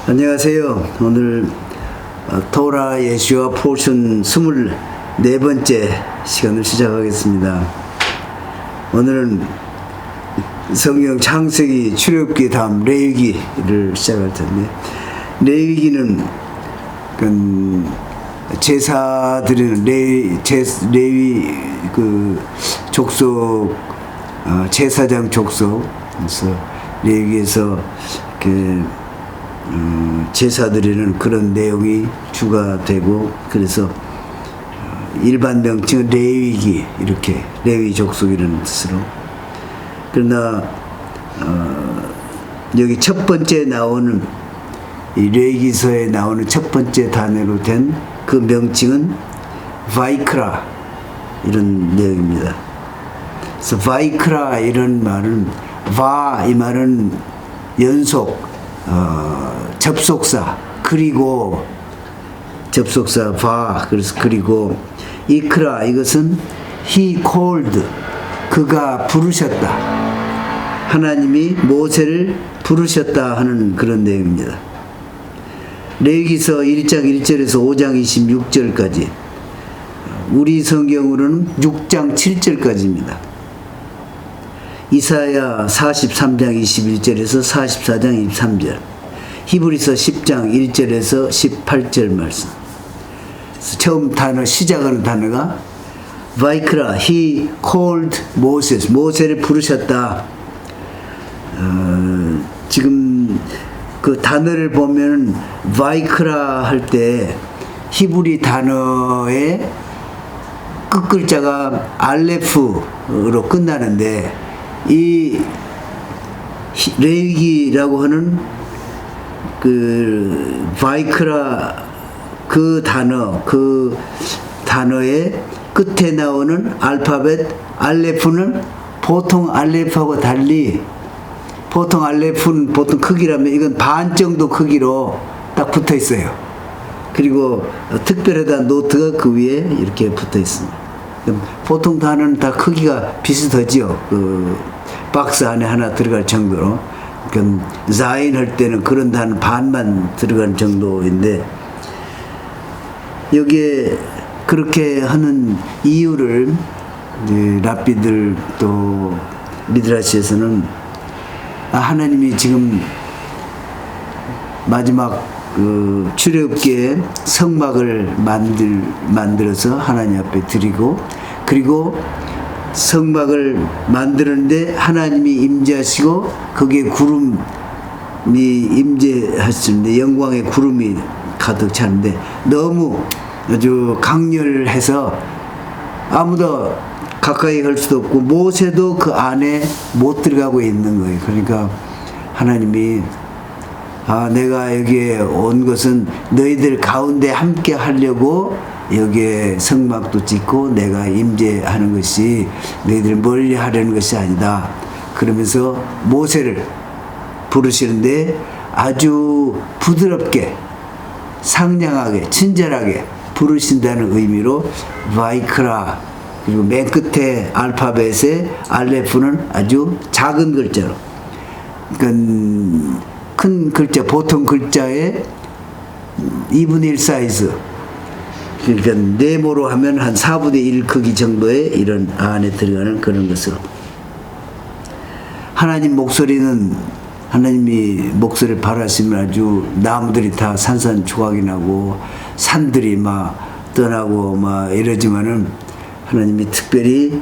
안녕하세요. 오늘 토라 예시와 포션 24번째 시간을 시작하겠습니다. 오늘은 성경 창세기, 출애굽기 다음 레위기를 시작할 텐데, 레위기는 제사 드리는 레위 그 족속, 제사장 족속, 그래서 레위기에서 이렇게 제사 드리는 그런 내용이 주가 되고, 그래서 일반 명칭은 레위기, 이렇게 레위 족속이라는 뜻으로. 그러나 여기 첫 번째 나오는 이 레위기서에 나오는 첫 번째 단어로 된 그 명칭은 바이크라, 이런 내용입니다. 그래서 바이크라 이런 말은, 이 말은 연속, 접속사, 그리고 접속사 그래서 그리고 이크라, 이것은 he called, 그가 부르셨다, 하나님이 모세를 부르셨다 하는 그런 내용입니다. 레위기서 1장 1절에서 5장 26절까지, 우리 성경으로는 6장 7절까지입니다. 이사야 43장 21절에서 44장 23절, 히브리서 10장 1절에서 18절 말씀. 처음 단어, 시작하는 단어가 바이크라, he called Moses, 모세를 부르셨다. 지금 그 단어를 보면 바이크라 할 때 히브리 단어의 끝 글자가 알레프로 끝나는데, 이 레위기라고 하는 그 바이크라 그 단어의 끝에 나오는 알파벳 알레프는 보통 알레프하고 달리, 보통 알레프는 보통 크기라면 이건 반 정도 크기로 딱 붙어 있어요. 그리고 특별하다 노트가 그 위에 이렇게 붙어 있습니다. 보통 단어는 다 크기가 비슷하죠. 그 박스 안에 하나 들어갈 정도로. 자인 할 때는 그런 단어 반만 들어간 정도인데, 여기에 그렇게 하는 이유를 랍비들 또 미드라시에서는, 하나님이 지금 마지막 그 출애굽기에 성막을 만들어서 하나님 앞에 드리고, 그리고 성막을 만드는데 하나님이 임재하시고 거기에 구름이 임재하시는데, 영광의 구름이 가득 차는데 너무 아주 강렬해서 아무도 가까이 갈 수도 없고 모세도 그 안에 못 들어가고 있는 거예요. 그러니까 하나님이, 내가 여기에 온 것은 너희들 가운데 함께 하려고 여기에 성막도 짓고 내가 임재하는 것이 너희들 멀리 하려는 것이 아니다. 그러면서 모세를 부르시는데 아주 부드럽게, 상냥하게, 친절하게 부르신다는 의미로 바이크라, 그리고 맨 끝에 알파벳의 알레프는 아주 작은 글자로, 그러니까 큰 글자, 보통 글자의 2분의 1 사이즈, 그러니까 네모로 하면 한 4분의 1 크기 정도의 이런 안에 들어가는 그런 것으로. 하나님이 목소리를 발하시면 아주 나무들이 다 산산조각이 나고 산들이 막 떠나고 막 이러지만은, 하나님이 특별히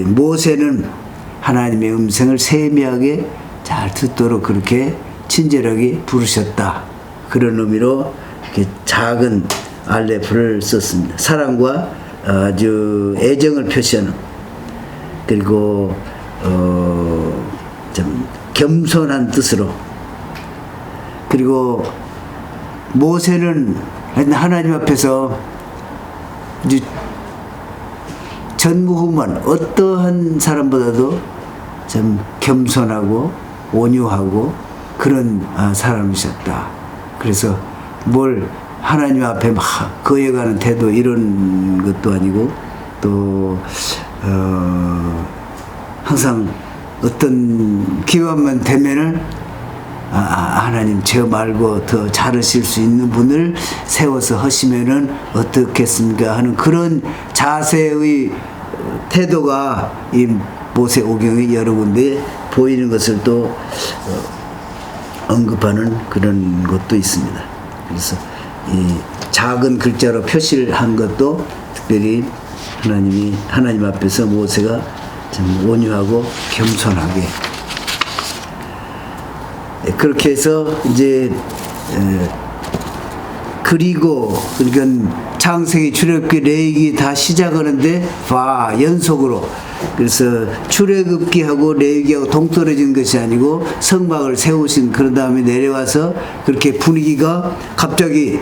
모세는 하나님의 음성을 세미하게 잘 듣도록 그렇게 친절하게 부르셨다. 그런 의미로 이렇게 작은 알레프를 썼습니다. 사랑과 아주 애정을 표시하는, 그리고 좀 겸손한 뜻으로. 그리고 모세는 하나님 앞에서 이제 전무후무한 어떠한 사람보다도 좀 겸손하고 온유하고 그런 사람이셨다. 그래서 뭘 하나님 앞에 막 거해가는 태도 이런 것도 아니고, 또 항상 어떤 기회만 되면은 하나님 저 말고 더 잘하실 수 있는 분을 세워서 하시면은 어떻겠습니까 하는 그런 자세의 태도가 이 모세오경에 여러 군데 보이는 것을 또 언급하는 그런 것도 있습니다. 그래서 이 작은 글자로 표시를 한 것도 특별히 하나님 앞에서 모세가 좀 온유하고 겸손하게 그렇게 해서 이제 그리고 그러니까 창세기, 출애굽기, 레위기 다 시작하는데 연속으로 그래서 출애굽기하고 레위기하고 동떨어진 것이 아니고 성막을 세우신 그런 다음에 내려와서 그렇게 분위기가 갑자기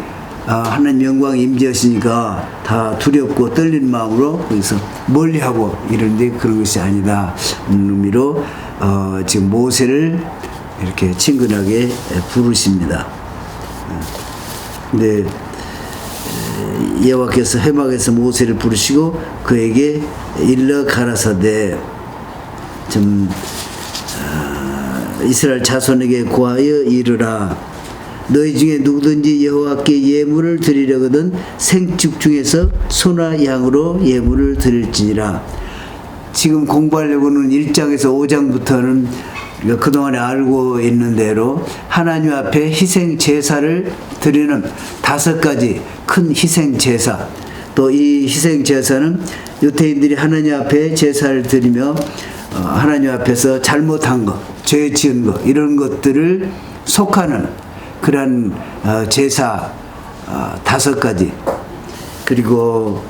하나님 영광이 임재하시니까 다 두렵고 떨리는 마음으로 그래서 멀리하고 이런데 그런 것이 아니다 의미로 지금 모세를 이렇게 친근하게 부르십니다. 근데 여호와께서 회막에서 모세를 부르시고 그에게 일러 가라사대 좀 이스라엘 자손에게 고하여 이르라 너희 중에 누구든지 여호와께 예물을 드리려거든 생축 중에서 소나 양으로 예물을 드릴지니라. 지금 공부하려고는 1장에서 5장부터는 우리가 그동안에 알고 있는 대로 하나님 앞에 희생 제사를 드리는 5가지 큰 희생 제사, 또 이 희생 제사는 유대인들이 하나님 앞에 제사를 드리며 하나님 앞에서 잘못한 것, 죄 지은 것 이런 것들을 속하는 그런 제사 5가지 그리고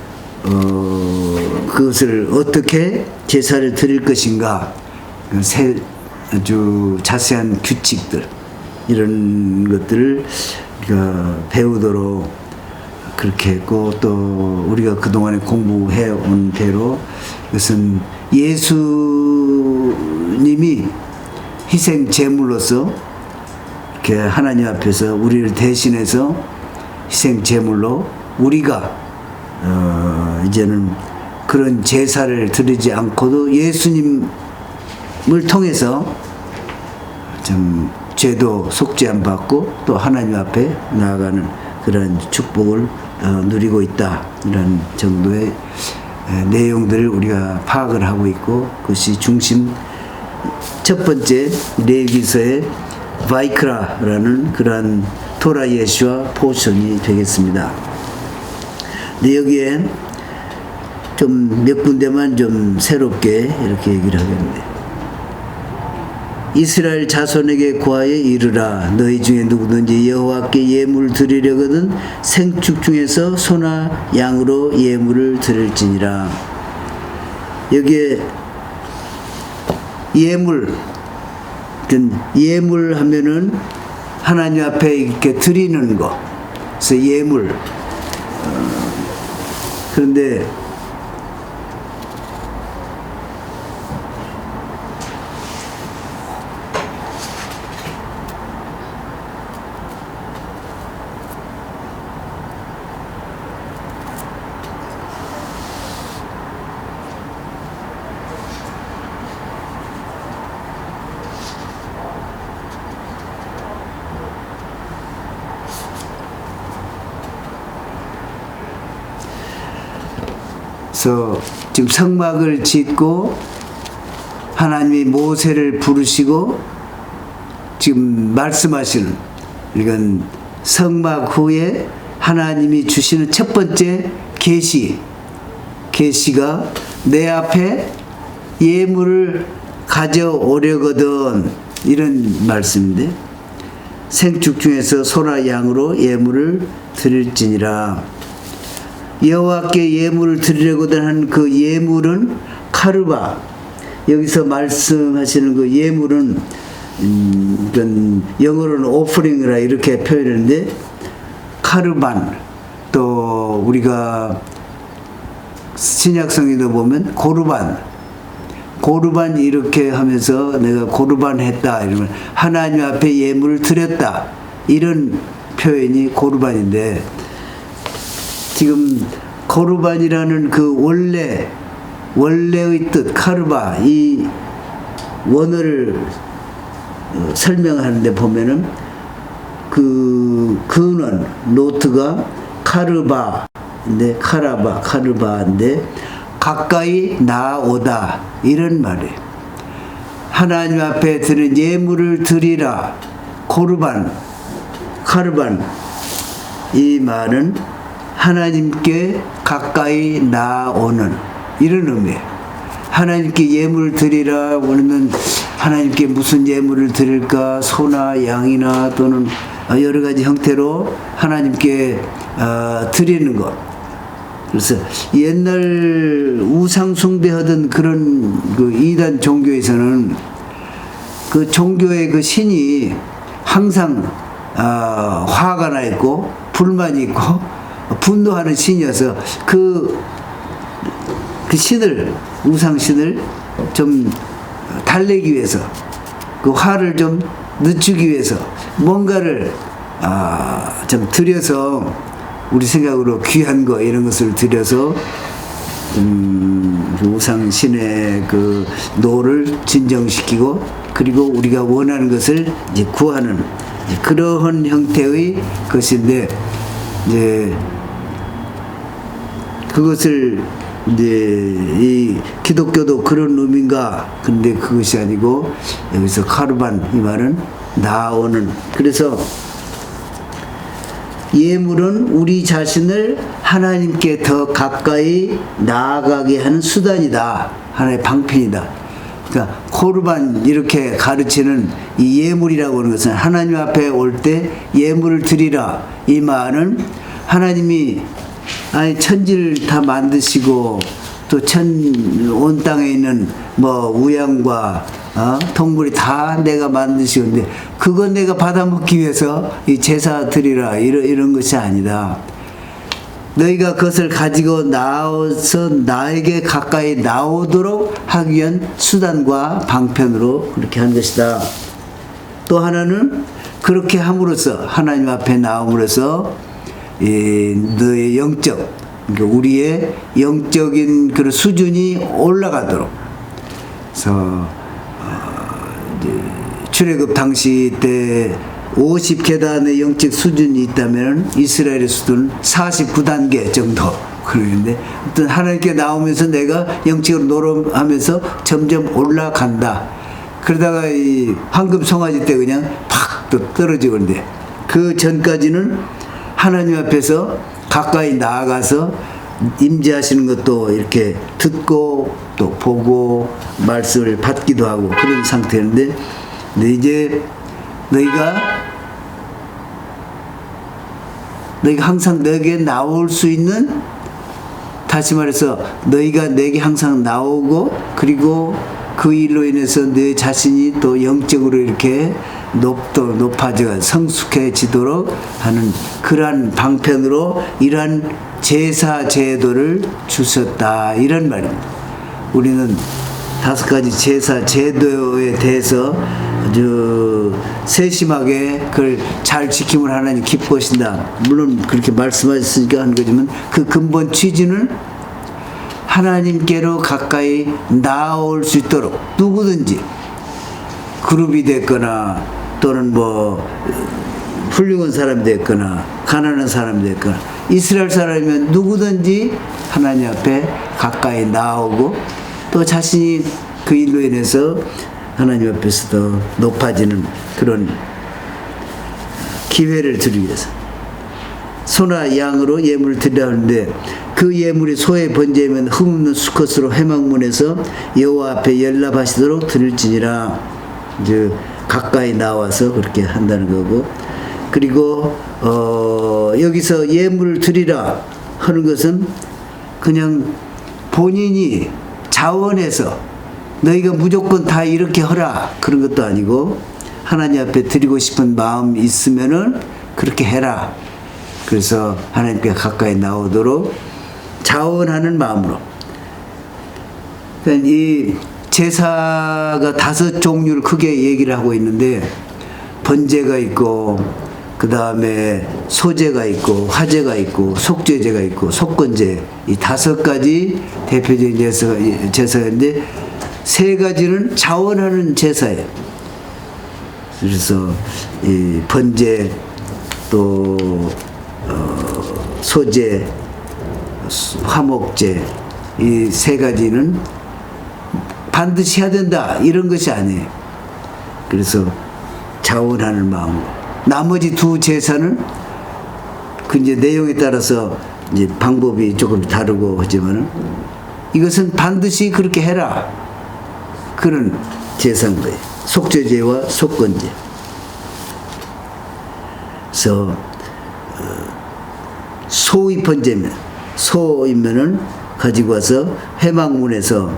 그것을 어떻게 제사를 드릴 것인가 아주 자세한 규칙들 이런 것들을 우리가 배우도록 그렇게 했고 또 우리가 그동안에 공부해 온 대로 이것은 예수님이 희생 제물로서 이렇게 하나님 앞에서 우리를 대신해서 희생 제물로 우리가 이제는 그런 제사를 드리지 않고도 예수님을 통해서 좀 죄도 속죄함 받고 또 하나님 앞에 나아가는 그런 축복을 누리고 있다 이런 정도의 내용들을 우리가 파악을 하고 있고 그것이 중심 첫 번째 레위기서의 바이크라라는 그러한 토라 예시와 포션이 되겠습니다. 근데 여기에 좀 몇 군데만 좀 새롭게 이렇게 얘기를 하겠는데 이스라엘 자손에게 고하여 이르라 너희 중에 누구든지 여호와께 예물을 드리려거든 생축 중에서 소나 양으로 예물을 드릴지니라. 여기에 예물 하면은 하나님 앞에 이렇게 드리는 거 그래서 예물 그런데 그래서 지금 성막을 짓고 하나님이 모세를 부르시고 지금 말씀하시는 이건 성막 후에 하나님이 주시는 첫 번째 계시가 내 앞에 예물을 가져오려거든 이런 말씀인데 생축 중에서 소나 양으로 예물을 드릴지니라. 여호와께 예물을 드리려거든 하는 그 예물은 카르바 여기서 말씀하시는 그 예물은 영어로는 오프링이라 이렇게 표현했는데 카르반 또 우리가 신약성에도 보면 고르반 이렇게 하면서 내가 고르반 했다 이러면 하나님 앞에 예물을 드렸다 이런 표현이 고르반인데 지금 고르반이라는 그 원래의 뜻 카르바 이 원어를 설명하는데 보면은 그 근원 노트가 카르바인데 가까이 나오다 이런 말이에요. 하나님 앞에 드는 예물을 드리라. 카르반 이 말은 하나님께 가까이 나오는 이런 의미예요. 하나님께 예물을 드리라 그러면 하나님께 무슨 예물을 드릴까? 소나 양이나 또는 여러 가지 형태로 하나님께 드리는 것. 그래서 옛날 우상 숭배하던 그런 그 이단 종교에서는 그 종교의 그 신이 항상 화가 나 있고 불만이 있고 분노하는 신이어서 그 신을 우상신을 좀 달래기 위해서 그 화를 좀 늦추기 위해서 뭔가를 좀 들여서 우리 생각으로 귀한 거 이런 것을 들여서 그 우상신의 그 노를 진정시키고 그리고 우리가 원하는 것을 이제 구하는 그러한 형태의 것인데 이제 그것을 이제 이 기독교도 그런 의미인가? 근데 그것이 아니고 여기서 카르반 이 말은 나오는. 그래서 예물은 우리 자신을 하나님께 더 가까이 나아가게 하는 수단이다. 하나의 방편이다. 그러니까 코르반 이렇게 가르치는 이 예물이라고 하는 것은 하나님 앞에 올 때 예물을 드리라. 이 말은 하나님이 천지를 다 만드시고 또 온 땅에 있는 뭐 우양과 동물이 다 내가 만드시는데 그건 내가 받아먹기 위해서 이 제사 드리라 이런 것이 아니다. 너희가 그것을 가지고 나와서 나에게 가까이 나오도록 하기 위한 수단과 방편으로 그렇게 한 것이다. 또 하나는 그렇게 함으로써 하나님 앞에 나옴으로써 너의 영적 그러니까 우리의 영적인 그런 수준이 올라가도록. 그래서 출애굽 당시 때 50계단의 영적 수준이 있다면 이스라엘의 수준은 49단계 정도 그러는데 어떤 하나님께 나오면서 내가 영적으로 노름하면서 점점 올라간다. 그러다가 이 황금 송아지 때 그냥 팍 또 떨어지고 그런데 그 전까지는 하나님 앞에서 가까이 나아가서 임재하시는 것도 이렇게 듣고 또 보고 말씀을 받기도 하고 그런 상태인데 근데 이제 너희가 항상 내게 나올 수 있는 다시 말해서 너희가 내게 항상 나오고 그리고 그 일로 인해서 내 자신이 또 영적으로 이렇게 높아져 성숙해지도록 하는 그러한 방편으로 이러한 제사 제도를 주셨다 이런 말입니다. 우리는 5가지 제사 제도에 대해서 아주 세심하게 그걸 잘 지킴을 하나님 기뻐하신다. 물론 그렇게 말씀하셨으니까 하는 거지만 그 근본 취지는 하나님께로 가까이 나올 수 있도록 누구든지 그룹이 됐거나 또는 뭐 훌륭한 사람이 됐거나 가난한 사람이 됐거나 이스라엘 사람이면 누구든지 하나님 앞에 가까이 나오고 또 자신이 그 일로 인해서 하나님 앞에서 더 높아지는 그런 기회를 드리기 위해서 소나 양으로 예물을 드리라 하는데 그 예물이 소의 번제면 흠없는 수컷으로 회막문에서 여호와 앞에 연락하시도록 드릴지니라. 이제 가까이 나와서 그렇게 한다는 거고 그리고 여기서 예물을 드리라 하는 것은 그냥 본인이 자원해서 너희가 무조건 다 이렇게 하라 그런 것도 아니고 하나님 앞에 드리고 싶은 마음이 있으면은 그렇게 해라. 그래서 하나님께 가까이 나오도록 자원하는 마음으로. 그러니까 이 제사가 5종류를 크게 얘기를 하고 있는데 번제가 있고 그 다음에 소제가 있고 화제가 있고 속죄제가 있고 속건제 이 5가지 대표적인 제사인데 3가지는 자원하는 제사예요. 그래서 이 번제 또 소제, 화목제 이 세 가지는 반드시 해야 된다 이런 것이 아니에요. 그래서 자원하는 마음으로 나머지 두 제사는 그 이제 내용에 따라서 이제 방법이 조금 다르고 하지만은 이것은 반드시 그렇게 해라 그런 제사인 거예요. 속죄제와 속건제. 그래서 소입헌제면 소이면은 가지고 와서 회막문에서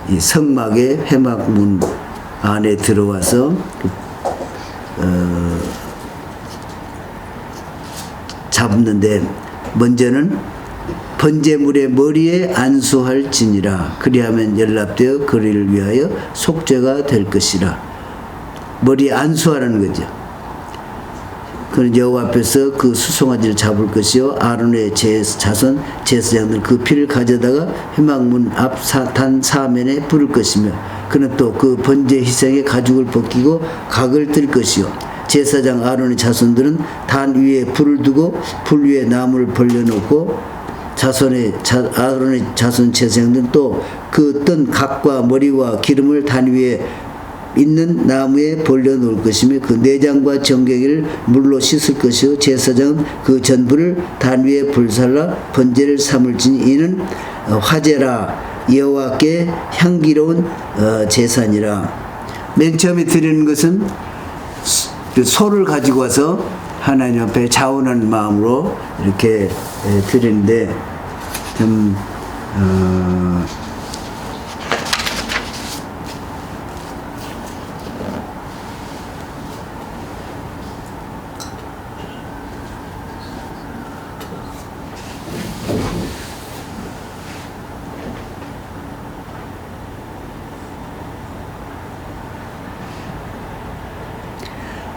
이 성막의 회막문 안에 들어와서 잡는데 먼저는 번제물의 머리에 안수할 지니라. 그리하면 연락되어 그를 위하여 속죄가 될 것이라. 머리에 안수하라는 거죠. 그는 여호와 앞에서 그 수송아지를 잡을 것이요 아론의 자손 제사장들 그 피를 가져다가 회막문 앞 단 사면에 부을 것이며 그는 또 그 번제 희생의 가죽을 벗기고 각을 뜰 것이요 제사장 아론의 자손들은 단 위에 불을 두고 불 위에 나무를 벌려놓고 아론의 자손 제사장들은 또 그 뜬 각과 머리와 기름을 단 위에 있는 나무에 벌려놓을 것이며 그 내장과 정갱이를 물로 씻을 것이요 제사장은 그 전부를 단 위에 불살라 번제를 삼을지니 이는 화제라 여호와께 향기로운 제사니라. 맨 처음에 드리는 것은 소를 가지고 와서 하나님 앞에 자원하는 마음으로 이렇게 드리는데 좀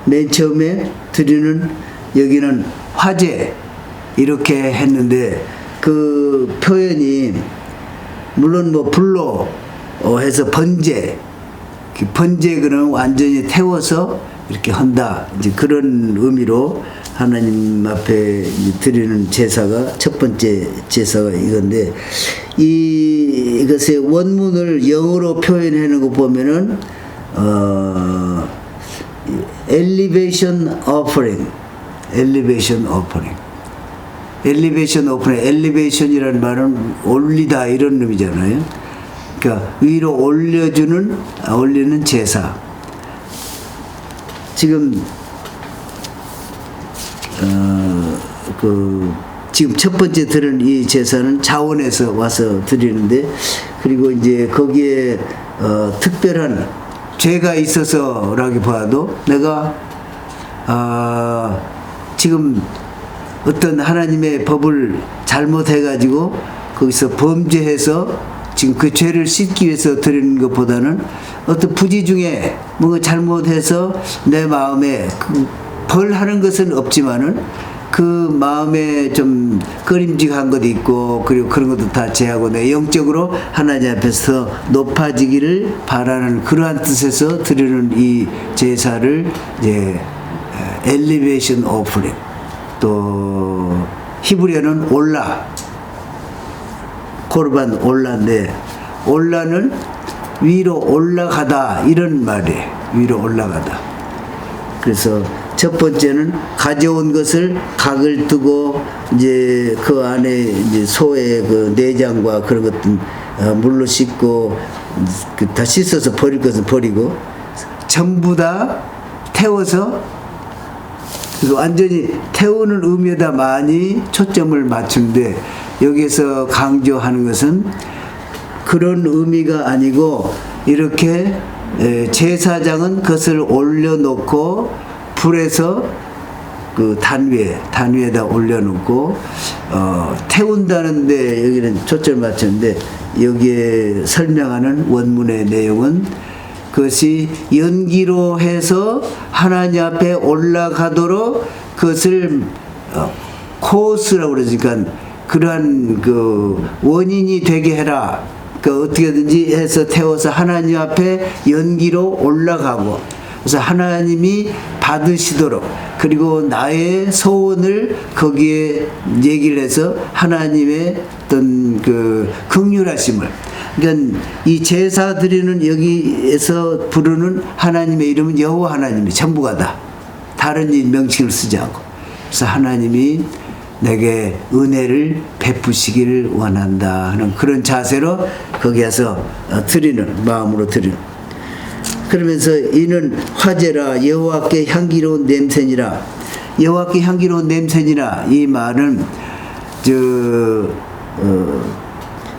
맨 처음에 드리는 여기는 화제 이렇게 했는데 그 표현이 물론 뭐 불로 해서 번제 그는 완전히 태워서 이렇게 한다 이제 그런 의미로 하나님 앞에 드리는 제사가 첫 번째 제사가 이건데 이것의 원문을 영어로 표현하는 거 보면은 elevation offering. elevation이라는 말은 올리다 이런 의미잖아요. 그러니까 위로 올리는 제사. 지금 지금 첫 번째 드린 이 제사는 자원에서 와서 드리는데 그리고 이제 거기에 특별한 죄가 있어서라고 봐도 내가 지금 어떤 하나님의 법을 잘못해가지고 거기서 범죄해서 지금 그 죄를 씻기 위해서 드리는 것보다는 어떤 부지 중에 뭔가 잘못해서 내 마음에 벌하는 것은 없지만은 그 마음에 좀 꺼림직한 것도 있고 그리고 그런 것도 다 제하고 내 영적으로 하나님 앞에서 높아지기를 바라는 그러한 뜻에서 드리는 이 제사를 이제 엘리베이션 오프닝 또 히브리어는 코르반 올라인데 올라는 위로 올라가다 이런 말이에요. 위로 올라가다. 그래서 첫 번째는 가져온 것을 각을 뜨고 이제 그 안에 이제 소의 그 내장과 그런 것들 물로 씻고 다 씻어서 버릴 것은 버리고 전부 다 태워서 완전히 태우는 의미에다 많이 초점을 맞추는데 여기서 강조하는 것은 그런 의미가 아니고 이렇게 제사장은 그것을 올려놓고 불에서 그 단 위에다 올려놓고 태운다는데 여기는 초점을 맞췄는데 여기에 설명하는 원문의 내용은 그것이 연기로 해서 하나님 앞에 올라가도록 그것을 코스라고 그러니까 그러한 그 원인이 되게 해라. 그 어떻게든지 해서 태워서 하나님 앞에 연기로 올라가고 그래서 하나님이 받으시도록, 그리고 나의 소원을 거기에 얘기를 해서 하나님의 어떤 그 긍휼하심을, 그러니까 이 제사 드리는 여기에서 부르는 하나님의 이름은 여호와 하나님이 전부가 다, 다른 명칭을 쓰지 않고. 그래서 하나님이 내게 은혜를 베푸시기를 원한다 하는 그런 자세로 거기에서 드리는, 마음으로 드리는. 그러면서 이는 화제라 여호와께 향기로운 냄새니라. 여호와께 향기로운 냄새니라, 이 말은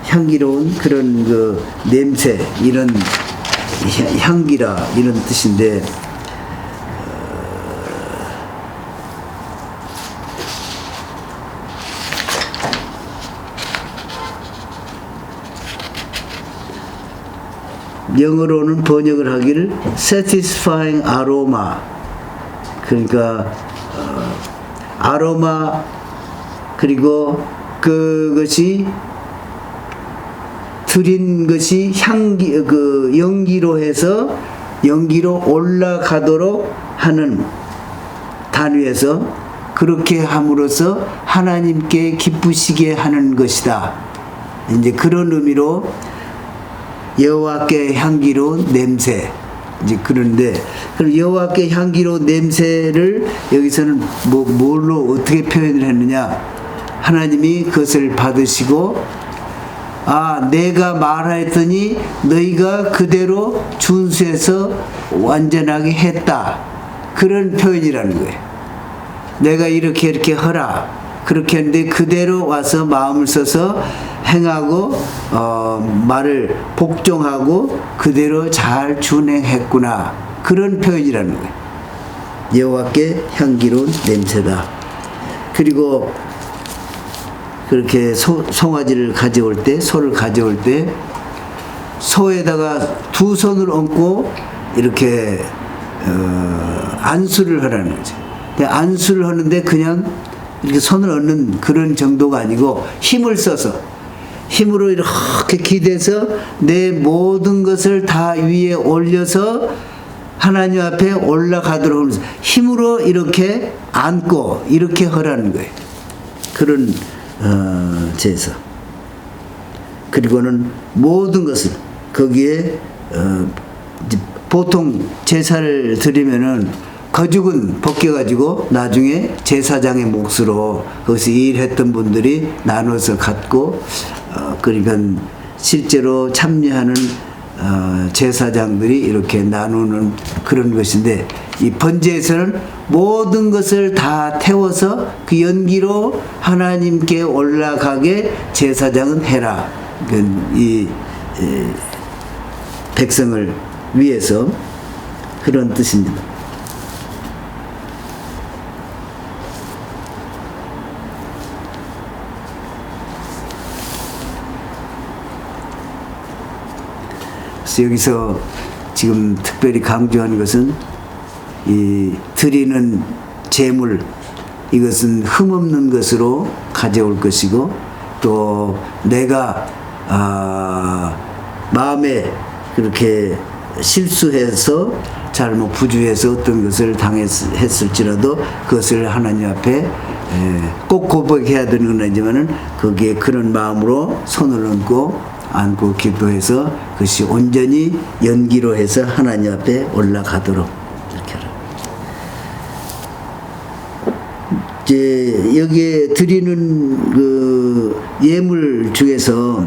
향기로운 그런 그 냄새, 이런 향기라, 이런 뜻인데, 영어로는 번역을 하기를 satisfying aroma, 그러니까 아로마, 그리고 그것이 드린 것이 향기, 그 연기로 해서 연기로 올라가도록 하는 단위에서 그렇게 함으로써 하나님께 기쁘시게 하는 것이다. 이제 그런 의미로 여호와께 향기로운 냄새, 이제 그런데, 그럼 여호와께 향기로운 냄새를 여기서는 뭘로 어떻게 표현을 했느냐? 하나님이 그것을 받으시고, 내가 말하였더니 너희가 그대로 준수해서 완전하게 했다, 그런 표현이라는 거예요. 내가 이렇게 하라, 그렇게 했는데 그대로 와서 마음을 써서 행하고 말을 복종하고 그대로 잘 준행했구나, 그런 표현이라는 거예요. 여호와께 향기로운 냄새다. 그리고 그렇게 송아지를 가져올 때, 소를 가져올 때 소에다가 두 손을 얹고 이렇게 안수를 하라는 거죠. 안수를 하는데 그냥 이렇게 손을 얹는 그런 정도가 아니고 힘을 써서, 힘으로 이렇게 기대서 내 모든 것을 다 위에 올려서 하나님 앞에 올라가도록 하면서 힘으로 이렇게 안고 이렇게 하라는 거예요. 그런 제사. 그리고는 모든 것을 거기에 보통 제사를 드리면은 거죽은 벗겨가지고 나중에 제사장의 몫으로 거기서 일했던 분들이 나눠서 갖고, 그러니까 실제로 참여하는 제사장들이 이렇게 나누는 그런 것인데, 이 번제에서는 모든 것을 다 태워서 그 연기로 하나님께 올라가게 제사장은 해라, 이 백성을 위해서, 그런 뜻입니다. 그래서 여기서 지금 특별히 강조하는 것은 이 드리는 제물, 이것은 흠없는 것으로 가져올 것이고, 또 내가 마음에 그렇게 실수해서 잘못 부주해서 어떤 것을 당했을지라도 그것을 하나님 앞에 꼭 고백해야 되는 건 아니지만은 거기에 그런 마음으로 손을 얹고 안고 기도해서 그것이 온전히 연기로 해서 하나님 앞에 올라가도록 이렇게 하라. 이제 여기에 드리는 그 예물 중에서,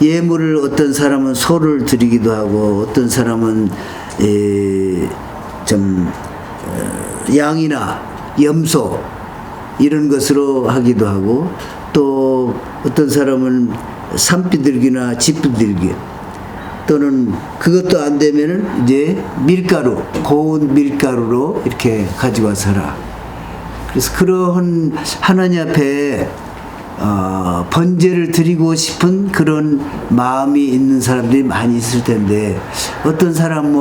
예물을 어떤 사람은 소를 드리기도 하고, 어떤 사람은 양이나 염소 이런 것으로 하기도 하고, 또 어떤 사람은 산비둘기나 집비둘기, 또는 그것도 안 되면은 이제 밀가루, 고운 밀가루로 이렇게 가지고 와서 하라. 그래서 그러한 하나님 앞에 번제를 드리고 싶은 그런 마음이 있는 사람들이 많이 있을 텐데, 어떤 사람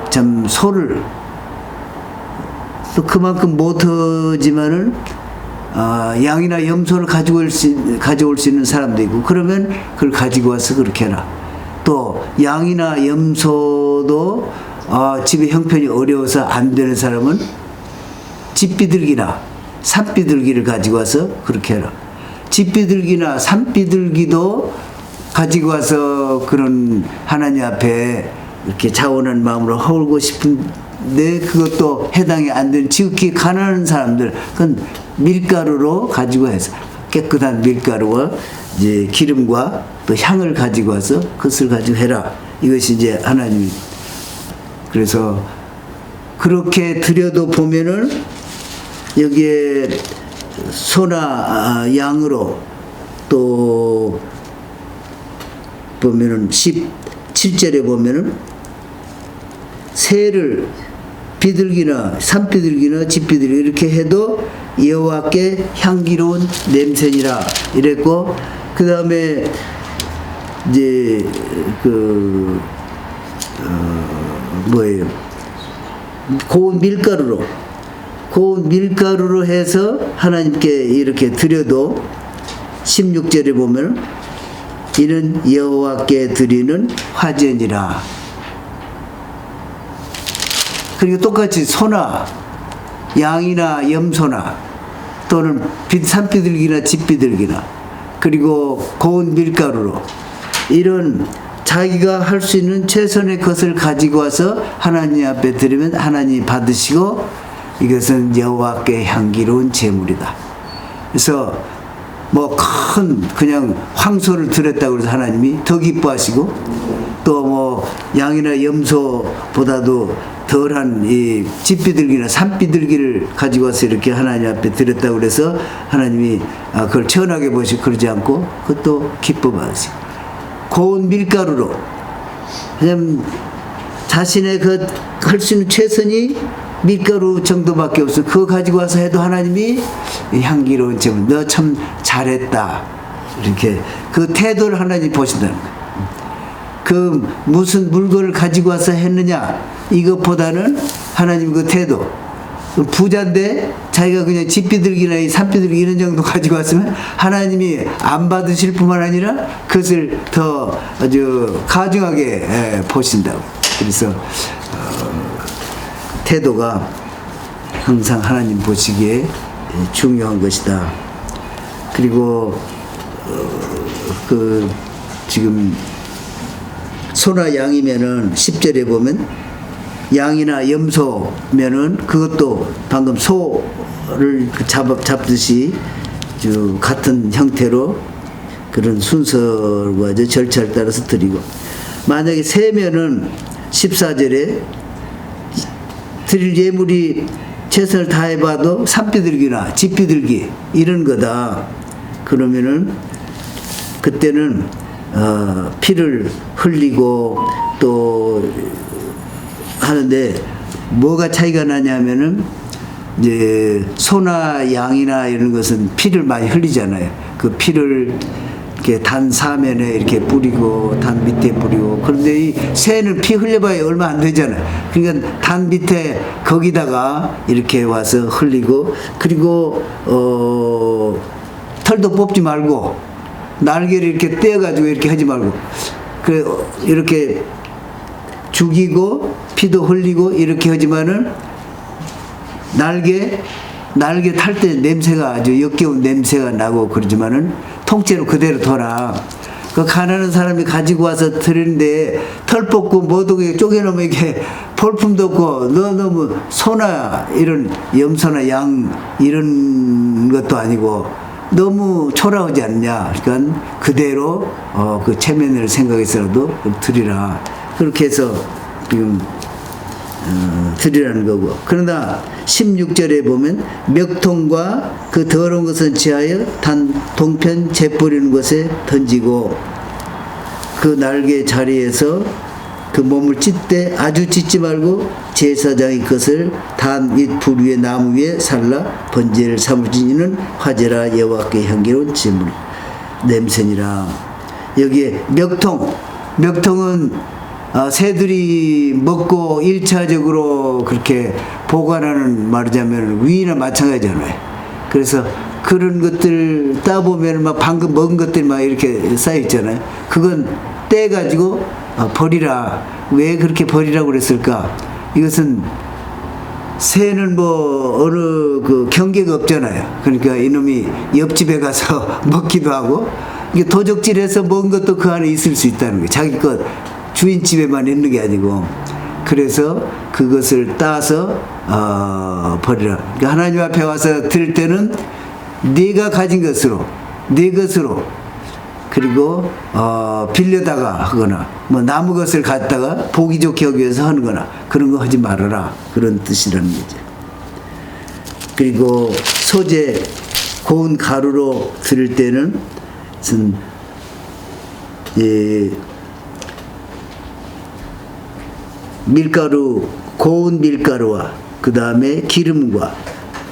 참 소를 또 그만큼 못하지만은 양이나 염소를 가져올 수 있는 사람도 있고, 그러면 그걸 가지고 와서 그렇게 해라. 또 양이나 염소도 집의 형편이 어려워서 안 되는 사람은 집비둘기나 산비둘기를 가지고 와서 그렇게 해라. 집비둘기나 산비둘기도 가지고 와서 그런 하나님 앞에 이렇게 자원한 마음으로 헐고 싶은데 그것도 해당이 안 되는 지극히 가난한 사람들, 그건 밀가루로 가지고 해서 깨끗한 밀가루와 이제 기름과 또 향을 가지고 와서 그것을 가지고 해라. 이것이 이제 하나님. 그래서 그렇게 드려도 보면은 여기에 소나 양으로 또 보면은 17절에 보면은 새를 비둘기나 산비둘기나 집비둘기 이렇게 해도 여호와께 향기로운 냄새니라 이랬고, 그 다음에 이제 뭐예요? 고운 밀가루로 해서 하나님께 이렇게 드려도 16절에 보면 이는 여호와께 드리는 화제니라. 그리고 똑같이 소나 양이나 염소나 또는 산비둘기나 집비둘기나 그리고 고운 밀가루로 이런 자기가 할 수 있는 최선의 것을 가지고 와서 하나님 앞에 드리면 하나님이 받으시고 이것은 여호와께 향기로운 제물이다. 그래서 뭐 큰 그냥 황소를 드렸다고 해서 하나님이 더 기뻐하시고 또 뭐 양이나 염소보다도 덜한 이 집비둘기나 산비둘기를 가지고 와서 이렇게 하나님 앞에 드렸다고 그래서 하나님이 그걸 천하게 보시고 그러지 않고 그것도 기뻐 받으시고, 고운 밀가루로 그냥 자신의 그 할 수 있는 최선이 밀가루 정도밖에 없어. 그거 가지고 와서 해도 하나님이 향기로운 제물, 너 참 잘했다 이렇게 그 태도를 하나님 보신다는 거예요. 그 무슨 물건을 가지고 와서 했느냐 이것보다는 하나님 그 태도, 부자인데 자기가 그냥 집비둘기나 산비둘기 이런 정도 가지고 왔으면 하나님이 안 받으실 뿐만 아니라 그것을 더 아주 가증하게 보신다고. 그래서 태도가 항상 하나님 보시기에 중요한 것이다. 그리고 그 지금 소나 양이면은 10절에 보면 양이나 염소면은 그것도 방금 소를 잡듯이 같은 형태로 그런 순서와 절차를 따라서 드리고, 만약에 새면은 14절에 드릴 예물이 최선을 다해봐도 산비둘기나 집비둘기 이런 거다. 그러면은 그때는 피를 흘리고 또 하는데 뭐가 차이가 나냐면은 이제 소나 양이나 이런 것은 피를 많이 흘리잖아요. 그 피를 이렇게 단 사면에 이렇게 뿌리고 단 밑에 뿌리고, 그런데 이 새는 피 흘려봐야 얼마 안 되잖아요. 그러니까 단 밑에 거기다가 이렇게 와서 흘리고, 그리고 털도 뽑지 말고 날개를 이렇게 떼어가지고 이렇게 하지 말고 이렇게 죽이고 피도 흘리고 이렇게 하지만은 날개 탈 때 냄새가 아주 역겨운 냄새가 나고 그러지만은 통째로 그대로 둬라. 그 가난한 사람이 가지고 와서 드리는데 털 뽑고 뭐도 쪼개놓으면 이게 볼품도 없고 너무 소나 이런 염소나 양 이런 것도 아니고 너무 초라하지 않냐. 그러니까 그대로 그 체면을 생각해서라도 드리라. 그렇게 해서 지금 드리라는 거고. 그러나 16절에 보면 멱통과 그 더러운 것은 지하여 단 동편 재뿌리는 것에 던지고 그 날개 자리에서 그 몸을 찢되 아주 찢지 말고 제사장이 그것을 단 및 불 위에 나무 위에 살라 번제를 삼을지니는 화제라 여호와께 향기로운 제물 냄새니라. 여기에 멱통은 새들이 먹고 1차적으로 그렇게 보관하는, 말하자면 위나 마찬가지잖아요. 그래서 그런 것들 따보면 막 방금 먹은 것들이 막 이렇게 쌓여 있잖아요. 그건 떼가지고 버리라. 왜 그렇게 버리라고 그랬을까? 이것은 새는 뭐 어느 그 경계가 없잖아요. 그러니까 이놈이 옆집에 가서 먹기도 하고, 이게 도적질해서 먹은 것도 그 안에 있을 수 있다는 거예요. 자기 것 주인집에만 있는 게 아니고. 그래서 그것을 따서 버리라. 그러니까 하나님 앞에 와서 드릴 때는 네가 가진 것으로, 네 것으로, 그리고 빌려다가 하거나 뭐 나무 것을 갖다가 보기 좋게 하기 위해서 하는 거나 그런 거 하지 말아라. 그런 뜻이라는 거죠. 그리고 소재 고운 가루로 드릴 때는 밀가루, 고운 밀가루와 그 다음에 기름과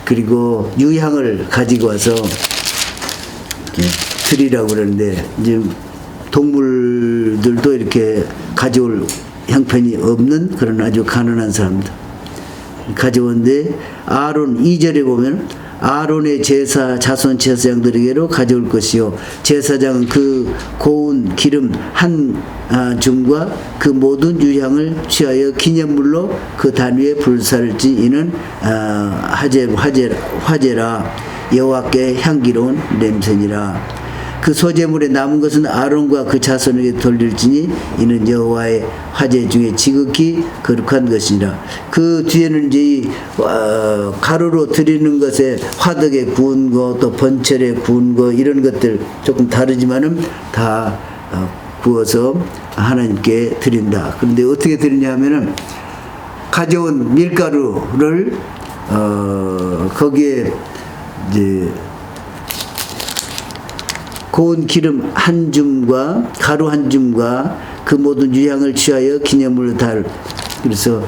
그리고 유향을 가지고 와서 드리라고 그러는데, 이제 동물들도 이렇게 가져올 형편이 없는 그런 아주 가난한 사람들 가져오는데, 아론 2절에 보면 아론의 제사 자손 제사장들에게로 가져올 것이요, 제사장은 그 고운 기름 한 줌과 그 모든 유향을 취하여 기념물로 그 단 위에 불사를 지. 이는 화제라 여호와께 향기로운 냄새니라. 그 소재물에 남은 것은 아론과 그 자손에게 돌릴지니 이는 여호와의 화제 중에 지극히 거룩한 것이니라. 그 뒤에는 이제 가루로 드리는 것에 화덕에 구운 거, 또 번철에 구운 거, 이런 것들 조금 다르지만은 다 구워서 하나님께 드린다. 그런데 어떻게 드리냐 하면은 가져온 밀가루를 거기에 이제 고운 기름 한 줌과 가루 한 줌과 그 모든 유향을 취하여 기념물로 달. 그래서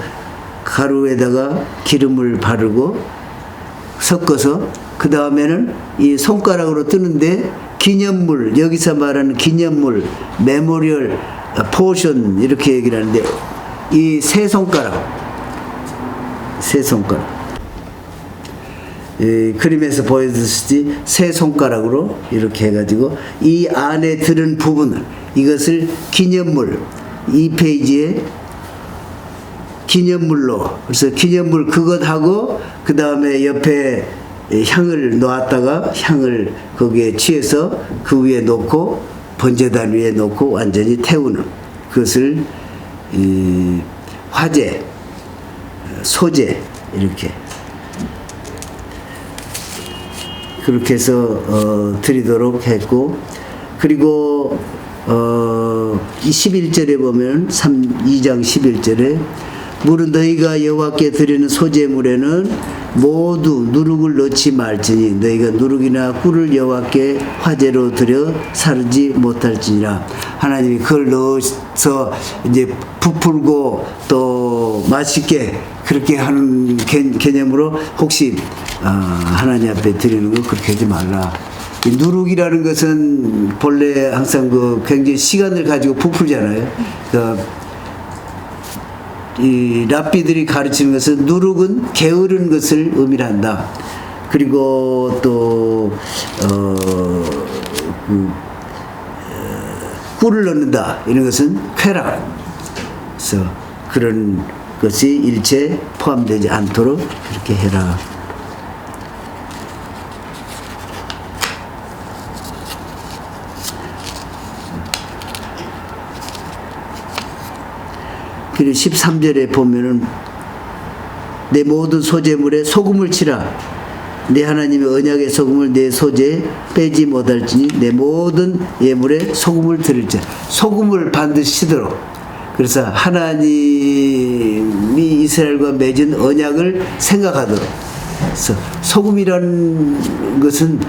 가루에다가 기름을 바르고 섞어서 그 다음에는 이 손가락으로 뜨는데 기념물, 여기서 말하는 기념물, 메모리얼, 포션 이렇게 얘기를 하는데, 이 세 손가락 그림에서 보여주듯이 세 손가락으로 이렇게 해가지고 이 안에 들은 부분을, 이것을 기념물, 이 페이지에 기념물로, 그래서 기념물 그것하고 그 다음에 옆에 향을 놓았다가 향을 거기에 취해서 그 위에 놓고 번제단 위에 놓고 완전히 태우는, 그것을 화제, 소재 이렇게 그렇게 해서 드리도록 했고, 그리고 이 11절에 보면 2장 11절에 물은 너희가 여호와께 드리는 소재물에는 모두 누룩을 넣지 말지니 너희가 누룩이나 꿀을 여호와께 화제로 드려 사르지 못할지니라. 하나님이 그걸 넣어서 이제 부풀고 또 맛있게 그렇게 하는 개념으로 혹시 하나님 앞에 드리는 거 그렇게 하지 말라. 이 누룩이라는 것은 본래 항상 그 굉장히 시간을 가지고 부풀잖아요. 이 랍비들이 가르치는 것은 누룩은 게으른 것을 의미한다. 그리고 또 꿀을 넣는다. 이런 것은 쾌락. 그래서 그런 것이 일체 포함되지 않도록 그렇게 해라. 그리고 13절에 보면은 내 모든 소재물에 소금을 치라. 내 하나님의 언약의 소금을 내 소재에 빼지 못할지니 내 모든 예물에 소금을 드릴지. 소금을 반드시 치도록. 그래서 하나님이 이스라엘과 맺은 언약을 생각하도록. 그래서 소금이라는 것은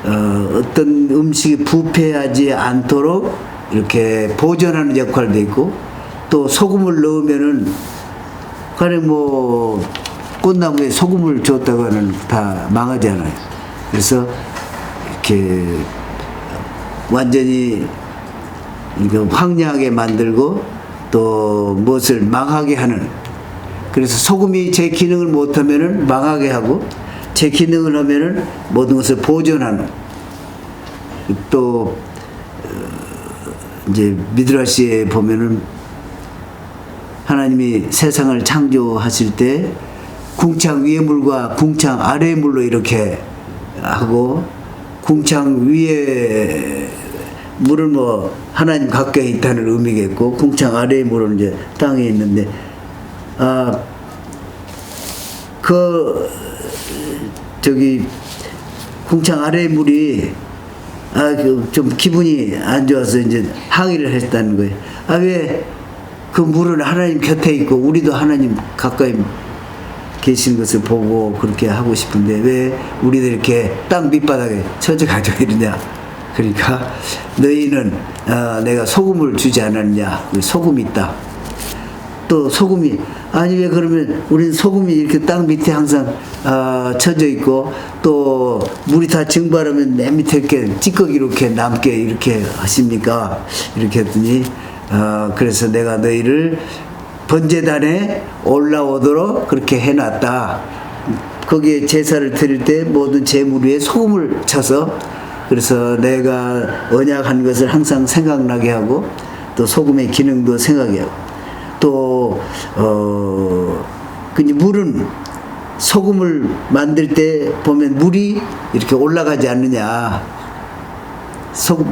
어떤 음식이 부패하지 않도록 이렇게 보존하는 역할도 있고, 또 소금을 넣으면은 가령 뭐 꽃나무에 소금을 줬다가는 다 망하잖아요. 그래서 이렇게 완전히 황량하게 만들고 또 무엇을 망하게 하는, 그래서 소금이 제 기능을 못하면은 망하게 하고 제 기능을 하면은 모든 것을 보존하는. 또 이제 미드라시에 보면은 하나님이 세상을 창조하실 때 궁창 위의 물과 궁창 아래의 물로 이렇게 하고, 궁창 위에 물은 뭐 하나님 가까이 있다는 의미겠고, 궁창 아래의 물은 이제 땅에 있는데, 궁창 아래의 물이 좀 기분이 안 좋아서 이제 항의를 했다는 거예요. 왜 그 물은 하나님 곁에 있고 우리도 하나님 가까이 계신 것을 보고 그렇게 하고 싶은데 왜 우리들 이렇게 땅 밑바닥에 처져가지고 이러냐. 그러니까 너희는 내가 소금을 주지 않았냐. 소금이 있다. 또 소금이 아니 왜 그러면 우리는 소금이 이렇게 땅 밑에 항상 쳐져 있고 또 물이 다 증발하면 맨 밑에 이렇게 찌꺼기로 이렇게 남게 이렇게 하십니까? 이렇게 했더니 그래서 내가 너희를 번제단에 올라오도록 그렇게 해놨다. 거기에 제사를 드릴 때 모든 제물 위에 소금을 쳐서, 그래서 내가 언약한 것을 항상 생각나게 하고 또 소금의 기능도 생각해 하고, 또 물은 소금을 만들 때 보면 물이 이렇게 올라가지 않느냐.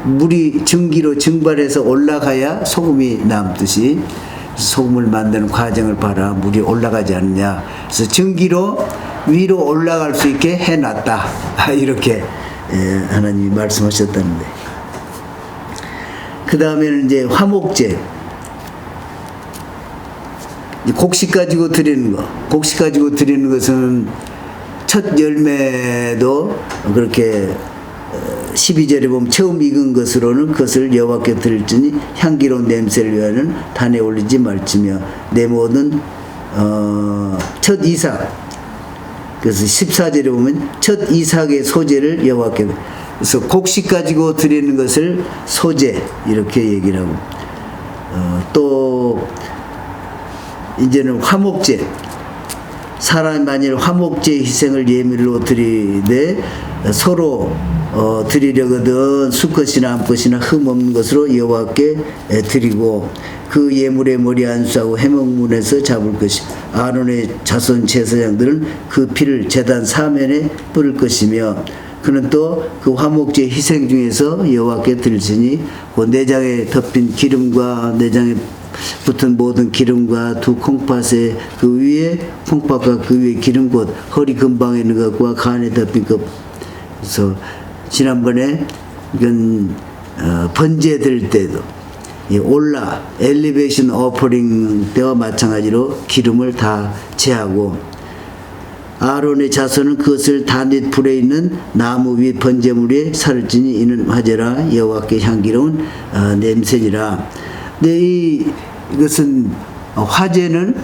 물이 증기로 증발해서 올라가야 소금이 남듯이 소금을 만드는 과정을 봐라. 물이 올라가지 않느냐. 그래서 증기로 위로 올라갈 수 있게 해놨다. 이렇게 하나님이 말씀하셨다는데, 그 다음에는 이제 화목제, 곡식 가지고 드리는 거. 곡식 가지고 드리는 것은 첫 열매도 그렇게 12절에 보면 처음 익은 것으로는 그것을 여호와께 드릴지니 향기로운 냄새를 위하여는 단에 올리지 말지며 내 모든 첫 이삭, 그래서 14절에 보면 첫 이삭의 소재를 여호와께, 그래서 곡식 가지고 드리는 것을 소재 이렇게 얘기를 하고, 또 이제는 화목제, 사람이 만일 화목제 희생을 예물로 드리되 서로 드리려거든 수컷이나 암컷이나 흠 없는 것으로 여호와께 드리고 그 예물의 머리 안수하고 해먹문에서 잡을 것이, 아론의 자손 제사장들은 그 피를 제단 사면에 뿌릴 것이며 그는 또 그 화목제 희생 중에서 여호와께 드릴지니 그 내장에 덮인 기름과 내장에 붙은 모든 기름과 두 콩팥에 그 위에 콩팥과 그 위에 기름 곧 허리 근방에 있는 것과 간에 덮인 것. 그래서 지난번에 이건 번제 드릴 때도 올라 엘리베이션 오퍼링 때와 마찬가지로 기름을 다 제하고, 아론의 자손은 그것을 단윗 불에 있는 나무 위 번제물 위에 살을 찌니 이는 화제라 여호와께 향기로운 냄새니라. 근데 이것은 화제는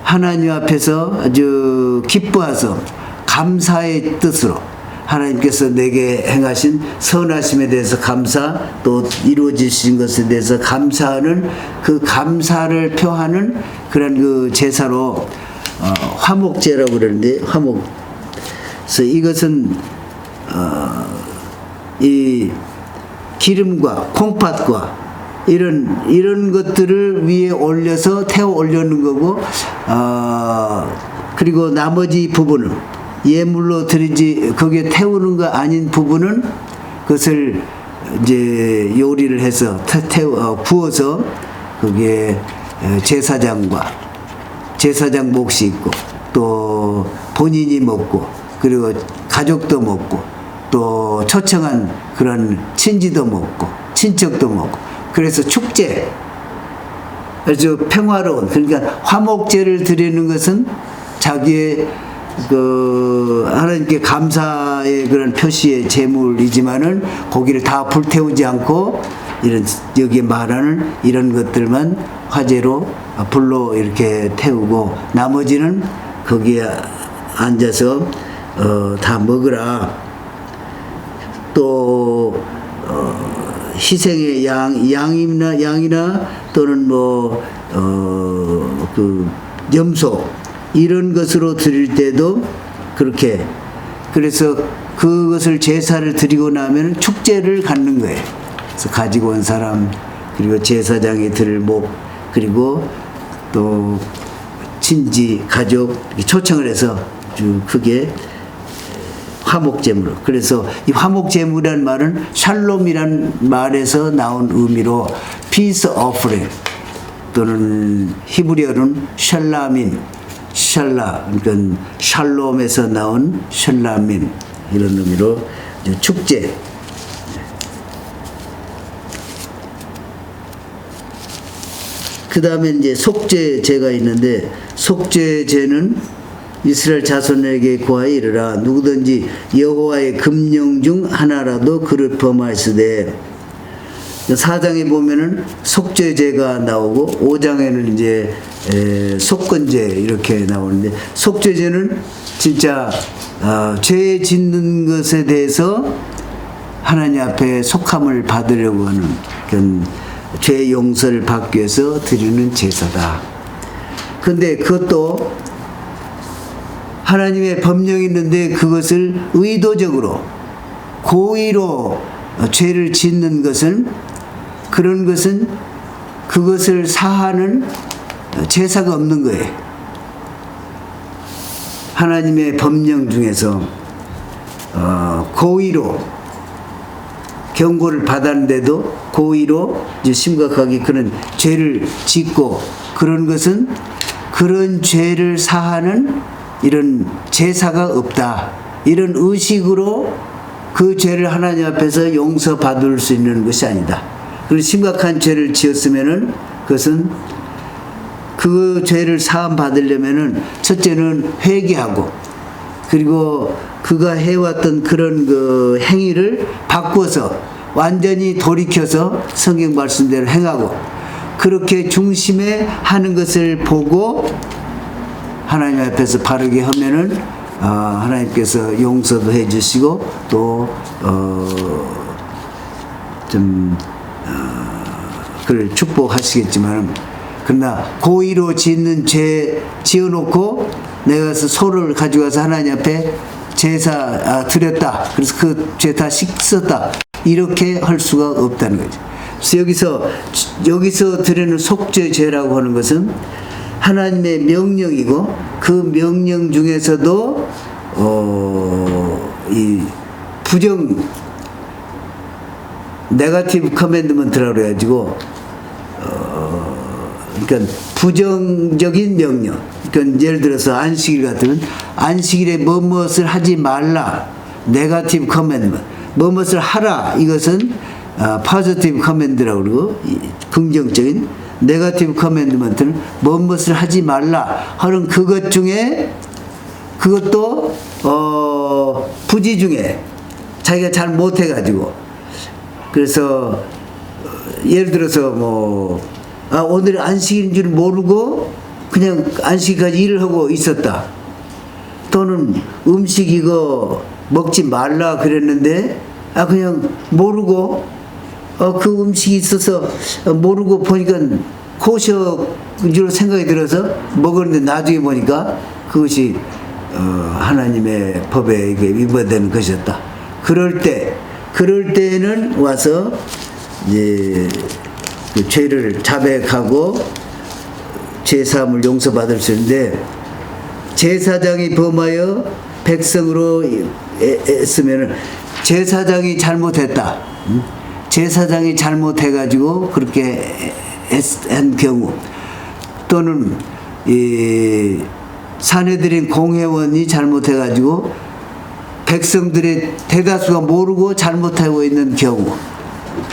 하나님 앞에서 아주 기뻐하서 감사의 뜻으로 하나님께서 내게 행하신 선하심에 대해서 감사, 또 이루어지신 것에 대해서 감사하는 그 감사를 표하는 그런 그 제사로 화목제라고 그러는데, 화목. 그래서 이것은 이 기름과 콩팥과 이런 것들을 위에 올려서 태워 올려놓는 거고, 그리고 나머지 부분은 예물로 드리지 거기에 태우는 거 아닌 부분은 그것을 이제 요리를 해서 구워서 거기에 제사장 몫이 있고 또 본인이 먹고 그리고 가족도 먹고 또 초청한 그런 친지도 먹고 친척도 먹고, 그래서 축제, 아주 평화로운, 그러니까 화목제를 드리는 것은 자기의 하나님께 감사의 그런 표시의 제물이지만은 고기를 다 불태우지 않고 여기에 말하는 이런 것들만 화제로 불로 이렇게 태우고 나머지는 거기에 앉아서 다 먹으라. 또 희생의 양이나 또는 그 염소 이런 것으로 드릴 때도 그렇게, 그래서 그것을 제사를 드리고 나면 축제를 갖는 거예요. 그래서 가지고 온 사람, 그리고 제사장이 드릴 목, 그리고 또 친지 가족 초청을 해서 아주 크게 화목제물로. 그래서 이 화목제물이라는 말은 샬롬이란 말에서 나온 의미로 peace offering 또는 히브리어는 샬라민, 그러니까 샬롬에서 나온 샬라민 이런 의미로 축제. 그 다음에 이제 속죄제가 있는데, 속죄제는 이스라엘 자손에게 고하여 이르라. 누구든지 여호와의 금령 중 하나라도 그를 범하시되. 4장에 보면은 속죄제가 나오고 5장에는 이제 속건제 이렇게 나오는데, 속죄제는 진짜 죄 짓는 것에 대해서 하나님 앞에 속함을 받으려고 하는 그런 죄 용서를 받기 위해서 드리는 제사다. 근데 그것도 하나님의 법령이 있는데 그것을 의도적으로 고의로 죄를 짓는 것은, 그런 것은 그것을 사하는 제사가 없는 거예요. 하나님의 법령 중에서 고의로 경고를 받았는데도 고의로 이제 심각하게 그런 죄를 짓고, 그런 것은 그런 죄를 사하는 이런 제사가 없다. 이런 의식으로 그 죄를 하나님 앞에서 용서받을 수 있는 것이 아니다. 그리고 심각한 죄를 지었으면은 그것은 그 죄를 사함 받으려면은 첫째는 회개하고, 그리고 그가 해왔던 그런 그 행위를 바꿔서 완전히 돌이켜서 성경 말씀대로 행하고, 그렇게 중심에 하는 것을 보고 하나님 앞에서 바르게 하면은 하나님께서 용서도 해주시고 또 그를 축복하시겠지만, 그러나 고의로 짓는 죄 지어놓고 내가 소를 가져가서 하나님 앞에 제사 드렸다, 그래서 그 죄 다 씻었다, 이렇게 할 수가 없다는 거죠. 그래서 여기서 드리는 속죄죄라고 하는 것은 하나님의 명령이고, 그 명령 중에서도 이 부정 네거티브 커맨드먼트라고 그래가지고 그러니까 부정적인 명령. 그러니까 예를 들어서 안식일 같으면 안식일에 무엇을 하지 말라, 네거티브 커맨드먼트. 무엇을 하라, 이것은 포지티브 커맨드라고 그러고, 긍정적인 네거티브 커맨드먼트는 무엇을 하지 말라 하는 그것 중에, 그것도 부지 중에 자기가 잘 못해가지고, 그래서 예를 들어서 오늘 안식일인 줄 모르고 그냥 안식일까지 일을 하고 있었다. 또는 음식 이거 먹지 말라 그랬는데 그냥 모르고 그 음식이 있어서 모르고 보니까 코셔인 줄 생각이 들어서 먹었는데 나중에 보니까 그것이 하나님의 법에 위반되는 것이었다. 그럴 때는 와서 이제 그 죄를 자백하고 죄사함을 용서받을 수 있는데, 제사장이 범하여 백성으로 했으면은 제사장이 잘못했다. 제사장이 잘못해가지고 그렇게 한 경우, 또는 이 사내들인 공회원이 잘못해가지고 백성들의 대다수가 모르고 잘못하고 있는 경우,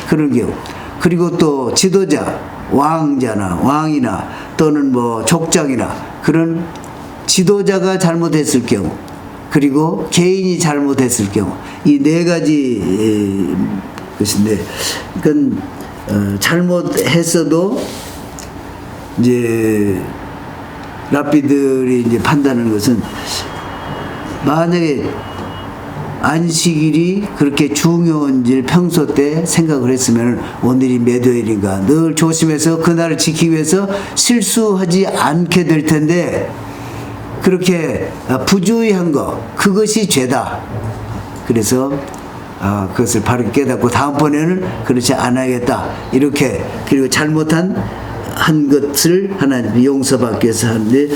그런 경우, 그리고 또 지도자, 왕이나 또는 족장이나 그런 지도자가 잘못했을 경우, 그리고 개인이 잘못했을 경우, 이 네 가지 것인데, 그건 잘못했어도 이제 랍비들이 이제 판단하는 것은, 만약에 안식일이 그렇게 중요한지 평소 때 생각을 했으면 오늘이 몇 요일인가 늘 조심해서 그날을 지키기 위해서 실수하지 않게 될 텐데, 그렇게 부주의한 거, 그것이 죄다. 그래서 그것을 바르게 깨닫고 다음번에는 그렇지 않아야겠다, 이렇게. 그리고 잘못한 한 것을 하나님 용서받기 위해서 하는데,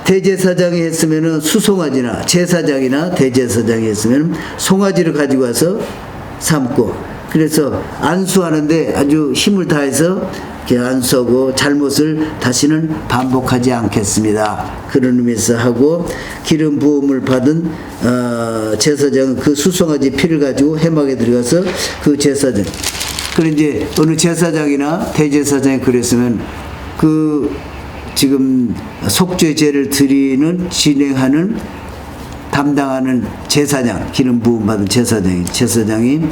대제사장이 했으면은 수송아지나, 제사장이나 대제사장이 했으면 송아지를 가지고 와서 삶고, 그래서 안수하는데 아주 힘을 다해서 이렇게 안수하고 잘못을 다시는 반복하지 않겠습니다. 그런 의미에서 하고, 기름 부음을 받은 제사장은 그 수송아지 피를 가지고 회막에 들어가서 그 제사장, 그리고 이제 어느 제사장이나 대제사장이 그랬으면 그 지금 속죄제를 드리는 진행하는 담당하는 제사장, 기름 부음 받은 제사장이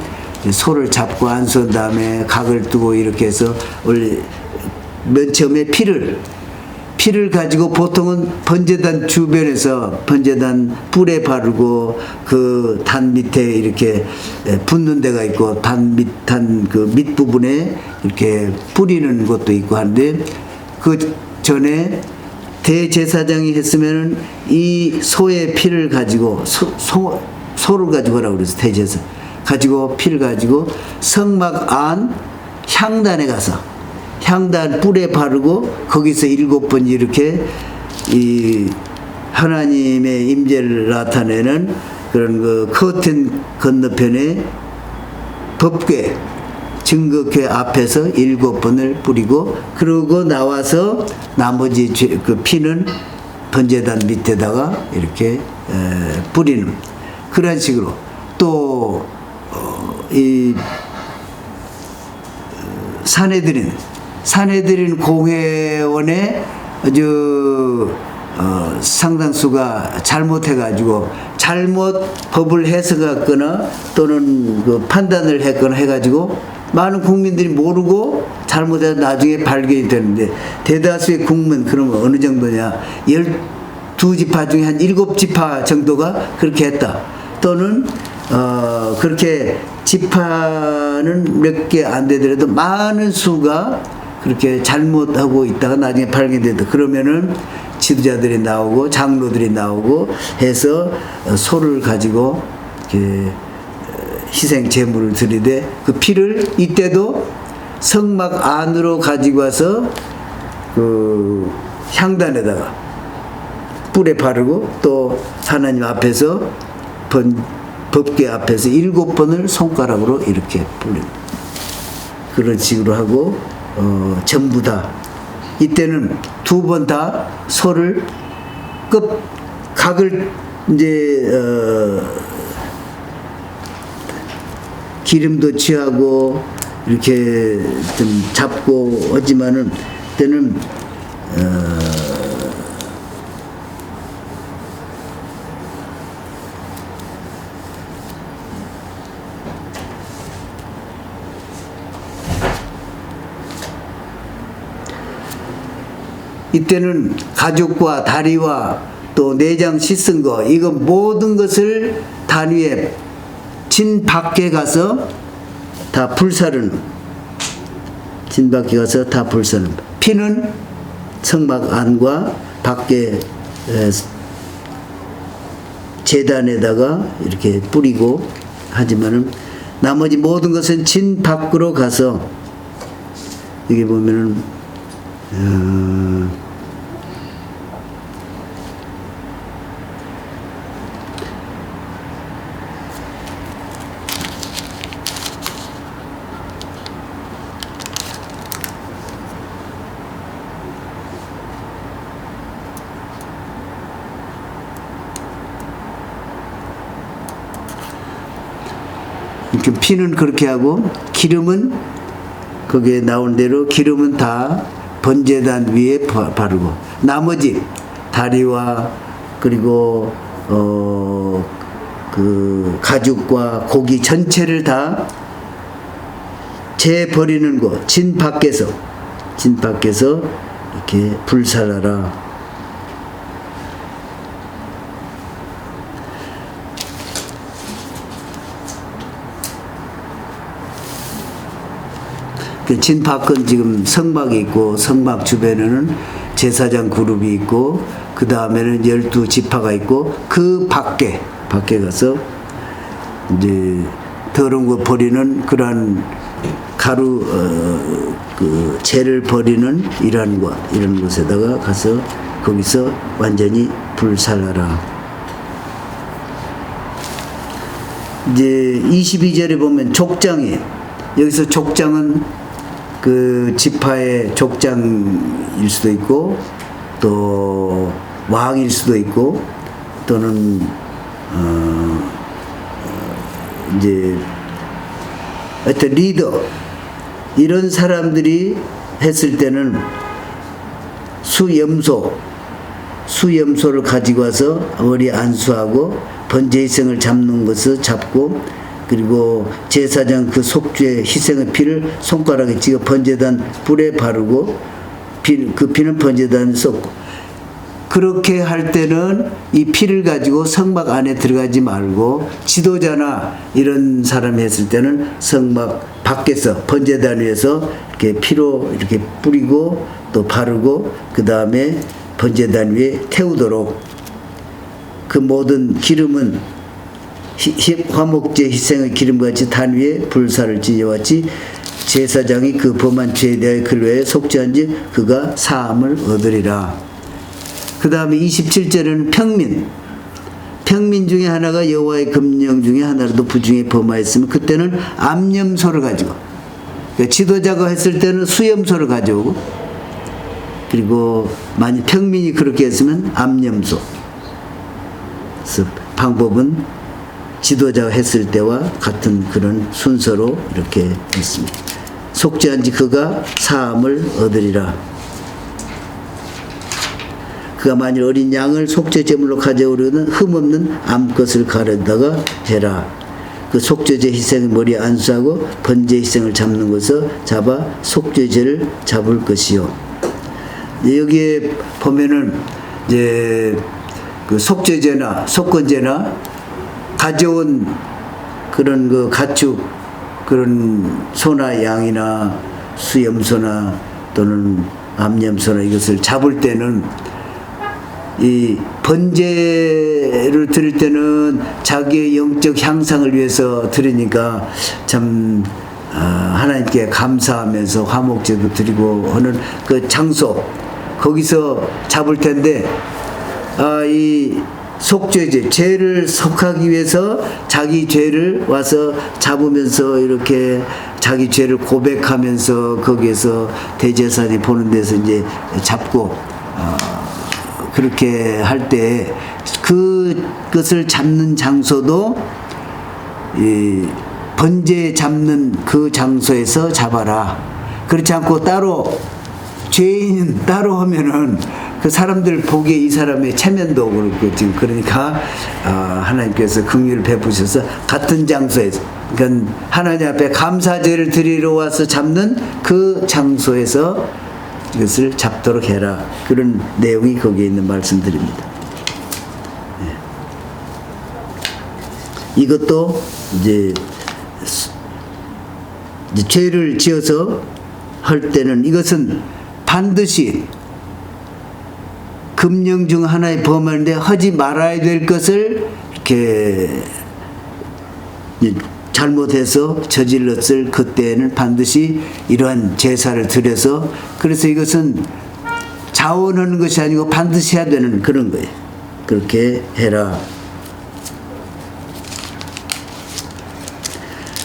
소를 잡고 안수한 다음에 각을 두고 이렇게 해서 원래 맨 처음에 피를 가지고 보통은 번제단 주변에서 번제단 뿔에 바르고 그 단 밑에 이렇게 붙는 데가 있고 단 그 밑부분에 이렇게 뿌리는 것도 있고 한데, 그 전에 대제사장이 했으면은 이 소의 피를 가지고 소를 가지고 하라고 그래서 대제사 가지고 피를 가지고 성막 안 향단에 가서 향단 뿔에 바르고 거기서 7번 이렇게 이 하나님의 임재를 나타내는 그런 그 커튼 건너편에 법궤 증거궤 앞에서 7번을 뿌리고, 그러고 나와서 나머지 그 피는 번제단 밑에다가 이렇게 뿌리는 그런 식으로. 또 이 산헤드린 공회원의 아주 상당수가 잘못해가지고 잘못 법을 해석했거나 또는 그 판단을 했거나 해가지고 많은 국민들이 모르고 잘못해서 나중에 발견이 되는데, 대다수의 국민, 그러면 어느 정도냐, 12지파 중에 한 7지파 정도가 그렇게 했다. 또는 그렇게 지파는 몇 개 안 되더라도 많은 수가 그렇게 잘못하고 있다가 나중에 발견된다. 그러면은 지도자들이 나오고 장로들이 나오고 해서 소를 가지고 이렇게 희생 제물을 드리되, 그 피를 이때도 성막 안으로 가지고 와서 그 향단에다가 뿔에 바르고 또 하나님 앞에서 법궤 앞에서 7번을 손가락으로 이렇게 뿌립니다. 그런 식으로 하고 전부 다 이때는 2번 다 소를 각을 이제 기름도 취하고 이렇게 좀 잡고 하지만은 때는 이때는 가죽과 다리와 또 내장 씻은 거, 이거 모든 것을 단 위에 진 밖에 가서 다 불사르는, 진 밖에 가서 다 불사르는, 피는 성막 안과 밖에 제단에다가 이렇게 뿌리고 하지만은 나머지 모든 것은 진 밖으로 가서, 여기 보면은 이렇게 피는 그렇게 하고, 기름은 거기에 나온 대로 기름은 다 번제단 위에 바르고, 나머지 다리와 그리고 그 가죽과 고기 전체를 다 재버리는 거, 진 밖에서 이렇게 불살라라. 진 밖은 지금 성막이 있고, 성막 주변에는 제사장 그룹이 있고, 그 다음에는 12지파가 있고, 그 밖에 가서 이제 더러운 거 버리는 그러한 가루 그 재를 버리는 이런 곳에다가 가서 거기서 완전히 불살라라. 이제 22절에 보면 족장이, 여기서 족장은 그 지파의 족장일 수도 있고 또 왕일 수도 있고 또는 이제 하여튼 리더, 이런 사람들이 했을 때는 수염소를 가지고 와서 머리에 안수하고 번제희생을 잡는 것을 잡고, 그리고 제사장 그 속죄 희생의 피를 손가락에 찍어 번제단 불에 바르고 그 피는 번제단에 쏟고, 그렇게 할 때는 이 피를 가지고 성막 안에 들어가지 말고 지도자나 이런 사람이 했을 때는 성막 밖에서 번제단 위에서 이렇게 피로 이렇게 뿌리고 또 바르고 그 다음에 번제단 위에 태우도록, 그 모든 기름은 화목제 희생의 기름같이 단 위에 불사를 지져왔지 제사장이 그 범한 죄에 대하여 그를 위하여 속죄한지 그가 사함을 얻으리라. 그 다음에 27절에는 평민 중에 하나가 여호와의 금령 중에 하나라도 부중에 범하였으면 그때는 암염소를 가지고, 그러니까 지도자가 했을 때는 수염소를 가져오고, 그리고 만약 평민이 그렇게 했으면 암염소. 그래서 방법은 지도자가 했을 때와 같은 그런 순서로 이렇게 했습니다. 속죄한 지 그가 사함을 얻으리라. 그가 만일 어린 양을 속죄 제물로 가져오려는 흠없는 암것을 가려다가 해라. 그 속죄제 희생의 머리에 안수하고 번제 희생을 잡는 것을 잡아 속죄제를 잡을 것이요. 여기에 보면은 이제 그 속죄제나 속건제나 가져온 그런 그 가축, 그런 소나 양이나 수염소나 또는 암염소나 이것을 잡을 때는 이 번제를 드릴 때는 자기의 영적 향상을 위해서 드리니까 참 하나님께 감사하면서 화목제도 드리고 하는 그 장소, 거기서 잡을 텐데 이 속죄제, 죄를 속하기 위해서 자기 죄를 와서 잡으면서 이렇게 자기 죄를 고백하면서 거기에서 대제사장이 보는 데서 이제 잡고 그렇게 할 때 그것을 잡는 장소도 이 번제 잡는 그 장소에서 잡아라. 그렇지 않고 따로 죄인 따로 하면은 그 사람들 보기에 이 사람의 체면도 그렇고 지금 그러니까 하나님께서 긍휼을 베푸셔서 같은 장소에서, 그러니까 하나님 앞에 감사제를 드리러 와서 잡는 그 장소에서 이것을 잡도록 해라. 그런 내용이 거기에 있는 말씀드립니다. 네. 이것도 이제 죄를 지어서 할 때는 이것은 반드시 금령 중 하나에 범하는데 하지 말아야 될 것을 이렇게 잘못해서 저질렀을 그때는 반드시 이러한 제사를 드려서, 그래서 이것은 자원하는 것이 아니고 반드시 해야 되는 그런 거예요. 그렇게 해라.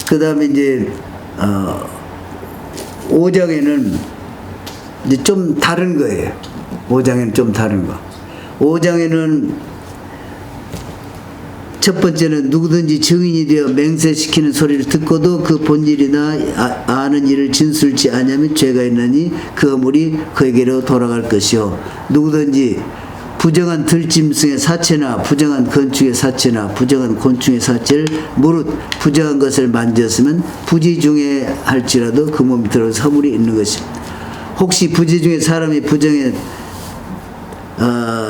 그 다음에 이제 5장에는 이제 좀 다른 거예요. 5장에는 좀 다른 거. 5장에는 첫 번째는 누구든지 증인이 되어 맹세시키는 소리를 듣고도 그 본 일이나 아는 일을 진술치 아니하면 죄가 있나니 그 허물이 그에게로 돌아갈 것이요. 누구든지 부정한 들짐승의 사체나 부정한 건축의 사체나 부정한 곤충의 사체를 무릇 부정한 것을 만졌으면 부지 중에 할지라도 그 몸이 들어서 허물이 있는 것입니다. 혹시 부지 중에 사람이 부정에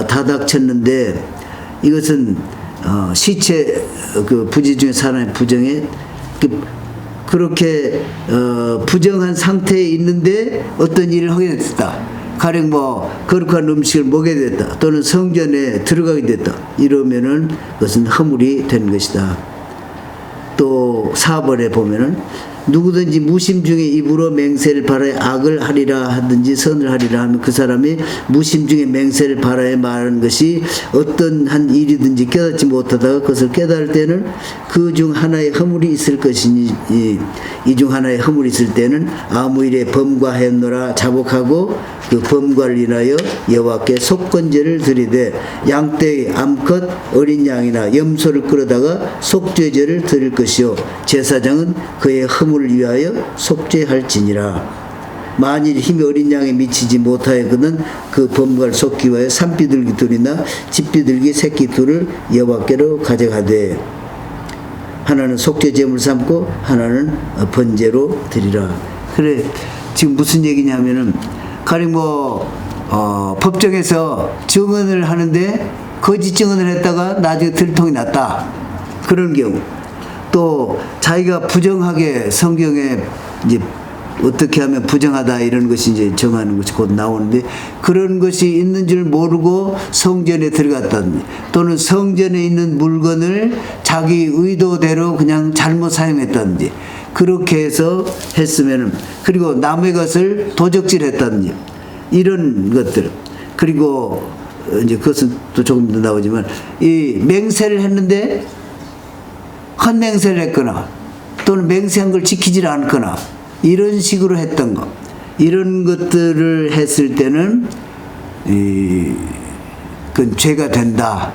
다닥쳤는데 이것은 시체 그 부지 중에 사람의 부정에 그렇게 부정한 상태에 있는데 어떤 일을 하게 됐다. 가령 뭐 거룩한 음식을 먹게 됐다. 또는 성전에 들어가게 됐다. 이러면은 그것은 허물이 된 것이다. 또 4번에 보면은 누구든지 무심 중에 입으로 맹세를 발하여 악을 하리라 하든지 선을 하리라 하면 그 사람이 무심 중에 맹세를 발하여 말하는 것이 어떤 한 일이든지 깨닫지 못하다가 그것을 깨달을 때는 그 중 하나의 허물이 있을 것이니 이 중 하나의 허물이 있을 때는 아무 일에 범과하였노라 자복하고 그 범과를 인하여 여호와께 속건제를 드리되 양떼의 암컷 어린 양이나 염소를 끌어다가 속죄제를 드릴 것이요 제사장은 그의 허물을 위하여 속죄할지니라. 만일 힘이 어린 양에 미치지 못하여 그는 그 범과를 속기 위하여 산비둘기 둘이나 집비둘기 새끼 둘을 여호와께로 가져가되 하나는 속죄제물 삼고 하나는 번제로 드리라. 그래 지금 무슨 얘기냐면은 가령 법정에서 증언을 하는데 거짓 증언을 했다가 나중에 들통이 났다. 그런 경우 또 자기가 부정하게 성경에 이제 어떻게 하면 부정하다 이런 것이 이제 정하는 것이 곧 나오는데 그런 것이 있는 줄 모르고 성전에 들어갔다든지 또는 성전에 있는 물건을 자기 의도대로 그냥 잘못 사용했다든지 그렇게 해서 했으면은 그리고 남의 것을 도적질했다든지 이런 것들 그리고 이제 그것은 또 조금 더 나오지만 이 맹세를 했는데 헛맹세를 했거나 또는 맹세한 걸 지키질 않거나 이런 식으로 했던 것 이런 것들을 했을 때는 그건 죄가 된다.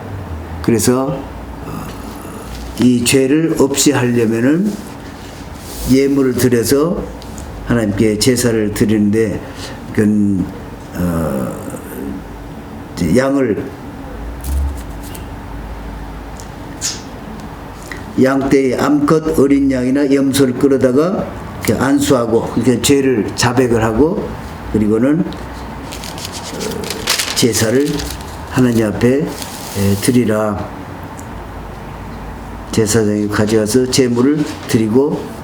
그래서 이 죄를 없이 하려면은 예물을 드려서 하나님께 제사를 드리는데 그건 양떼의 암컷 어린 양이나 염소를 끌어다가 안수하고 그러니까 죄를 자백을 하고 그리고는 제사를 하나님 앞에 드리라. 제사장이 가져가서 제물을 드리고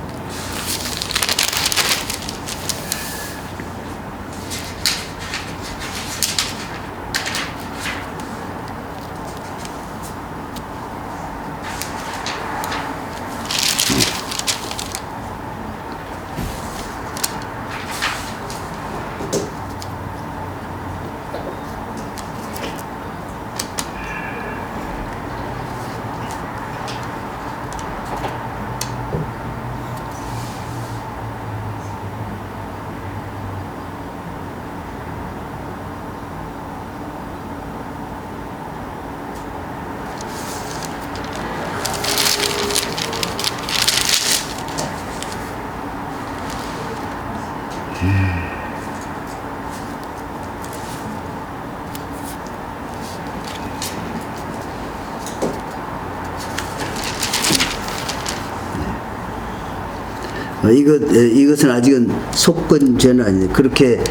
이것은 아직은 속건죄는 아니에요. 그렇게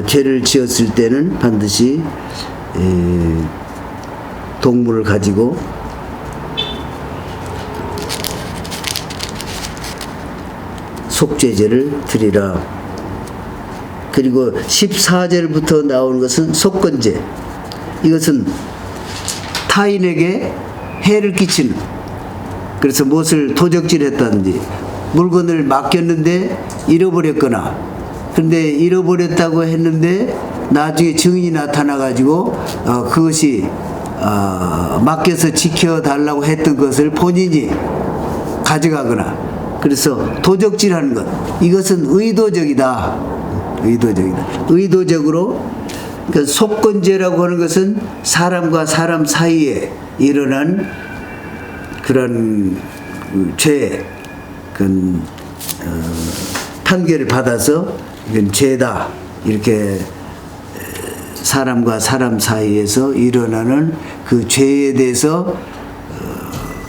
죄를 지었을 때는 반드시 동물을 가지고 속죄제를 드리라. 그리고 14절부터 나오는 것은 속건죄. 이것은 타인에게 해를 끼치는, 그래서 무엇을 도적질했다든지 물건을 맡겼는데 잃어버렸거나, 그런데 잃어버렸다고 했는데 나중에 증인이 나타나가지고 그것이 맡겨서 지켜달라고 했던 것을 본인이 가져가거나, 그래서 도적질하는 것, 이것은 의도적이다. 의도적으로. 그러니까 속건죄라고 하는 것은 사람과 사람 사이에 일어난 그런 죄, 그 판결을 받아서 이건 죄다, 이렇게 사람과 사람 사이에서 일어나는 그 죄에 대해서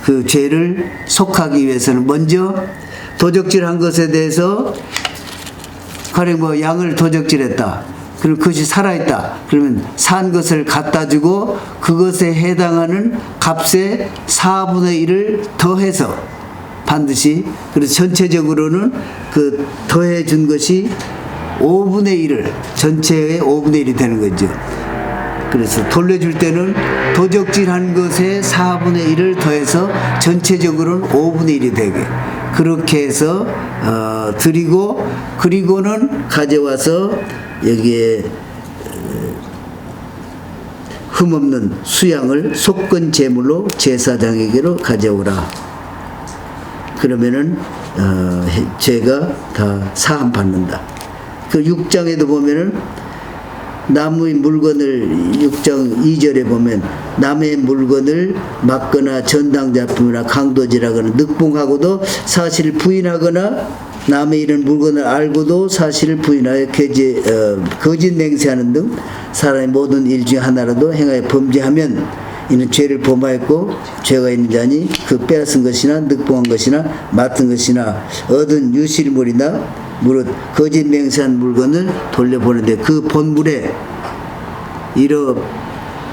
그 죄를 속하기 위해서는 먼저 도적질한 것에 대해서, 가령 양을 도적질했다, 그리고 그것이 살아있다, 그러면 산 것을 갖다 주고 그것에 해당하는 값의 4분의 1을 더해서 반드시, 그래서 전체적으로는 그 더해 준 것이 5분의 1을, 전체의 5분의 1이 되는 거죠. 그래서 돌려줄 때는 도적질한 것에 4분의 1을 더해서 전체적으로는 5분의 1이 되게, 그렇게 해서 드리고 그리고는 가져와서 여기에 흠없는 수양을 속건 제물로 제사장에게로 가져오라. 그러면은 죄가 다 사함 받는다. 그 6장에도 보면은 남의 물건을 6장 2절에 보면 남의 물건을 막거나 전당잡음이나 강도질하거나 늑봉하고도 사실을 부인하거나 남의 이런 물건을 알고도 사실을 부인하여 거짓 맹세하는 등 사람의 모든 일 중에 하나라도 행하여 범죄하면 이는 죄를 범하였고 죄가 있는 자니 그 빼앗은 것이나 늑봉한 것이나 맡은 것이나 얻은 유실물이나 무릇 거짓 맹세한 물건을 돌려보는데 그 본물에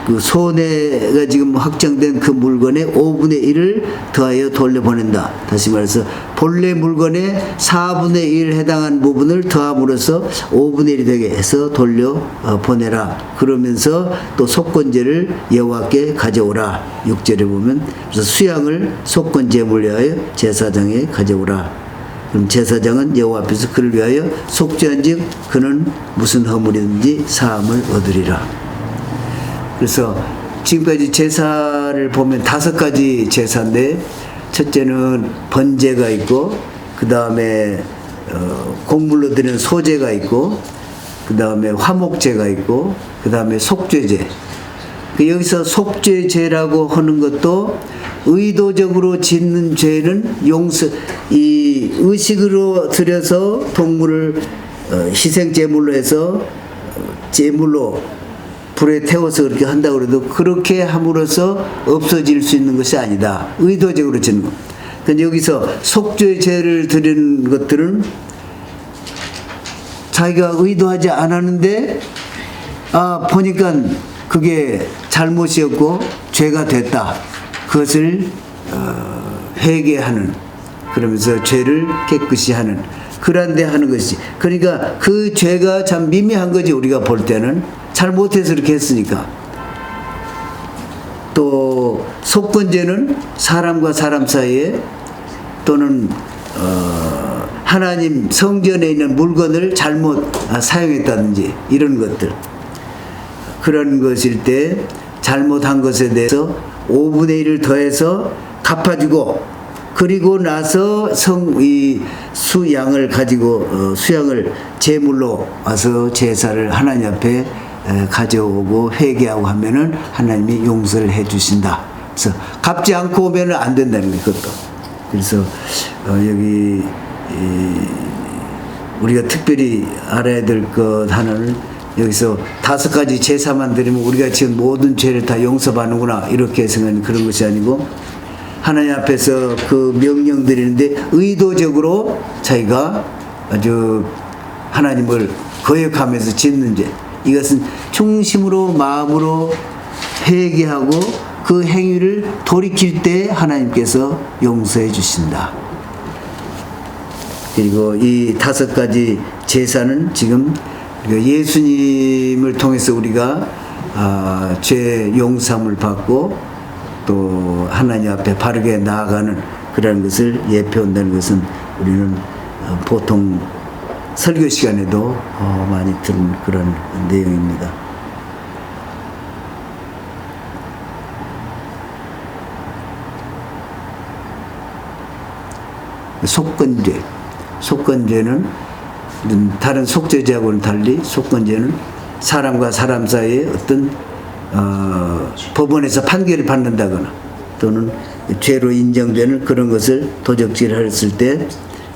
그 손해가 지금 확정된 그 물건의 5분의 1을 더하여 돌려보낸다. 다시 말해서 본래 물건의 4분의 1 해당한 부분을 더함으로써 5분의 1이 되게 해서 돌려보내라. 그러면서 또 속건제를 여호와께 가져오라. 6절에 보면 그래서 수양을 속건제물로 하여 제사장에 가져오라. 그럼 제사장은 여호와 앞에서 그를 위하여 속죄한즉 그는 무슨 허물이든지 사함을 얻으리라. 그래서 지금까지 제사를 보면 5가지 제사인데 첫째는 번제가 있고 그 다음에 곡물로 드리는 소제가 있고 그 다음에 화목제가 있고 그 다음에 속죄제. 여기서 속죄제라고 하는 것도 의도적으로 짓는 죄는 이 의식으로 들여서 동물을 희생제물로 해서 제물로 불에 태워서 그렇게 한다고 해도 그렇게 함으로써 없어질 수 있는 것이 아니다. 의도적으로 짓는 것. 근데 여기서 속죄제를 드리는 것들은 자기가 의도하지 않았는데 보니까 그게 잘못이었고 죄가 됐다. 그것을 회개하는, 그러면서 죄를 깨끗이 하는, 그런데 하는 것이. 그러니까 그 죄가 참 미미한 거지. 우리가 볼 때는 잘못해서 이렇게 했으니까. 또 속건제는 사람과 사람 사이에 또는 하나님 성전에 있는 물건을 잘못 사용했다든지 이런 것들, 그런 것일 때 잘못한 것에 대해서 5분의 1을 더해서 갚아주고, 그리고 나서 이 수양을 가지고 수양을 제물로 와서 제사를 하나님 앞에 가져오고 회개하고 하면은 하나님이 용서를 해주신다. 그래서 갚지 않고 오면은 안 된다는 거예요. 그것도. 그래서 여기 우리가 특별히 알아야 될 것 하나는, 여기서 5가지 제사만 드리면 우리가 지금 모든 죄를 다 용서받는구나 이렇게 생각하는 그런 것이 아니고, 하나님 앞에서 그 명령 드리는데 의도적으로 자기가 아주 하나님을 거역하면서 짓는 죄, 이것은 중심으로 마음으로 회개하고 그 행위를 돌이킬 때 하나님께서 용서해 주신다. 그리고 이 5가지 제사는 지금 예수님을 통해서 우리가 죄 용서함을 받고 또 하나님 앞에 바르게 나아가는 그런 것을 예표한다는 것은 우리는 보통 설교 시간에도 많이 들은 그런 내용입니다. 속건죄는 다른 속죄제하고는 달리 속건죄는 사람과 사람 사이에 어떤 법원에서 판결을 받는다거나 또는 죄로 인정되는 그런 것을 도적질했을 때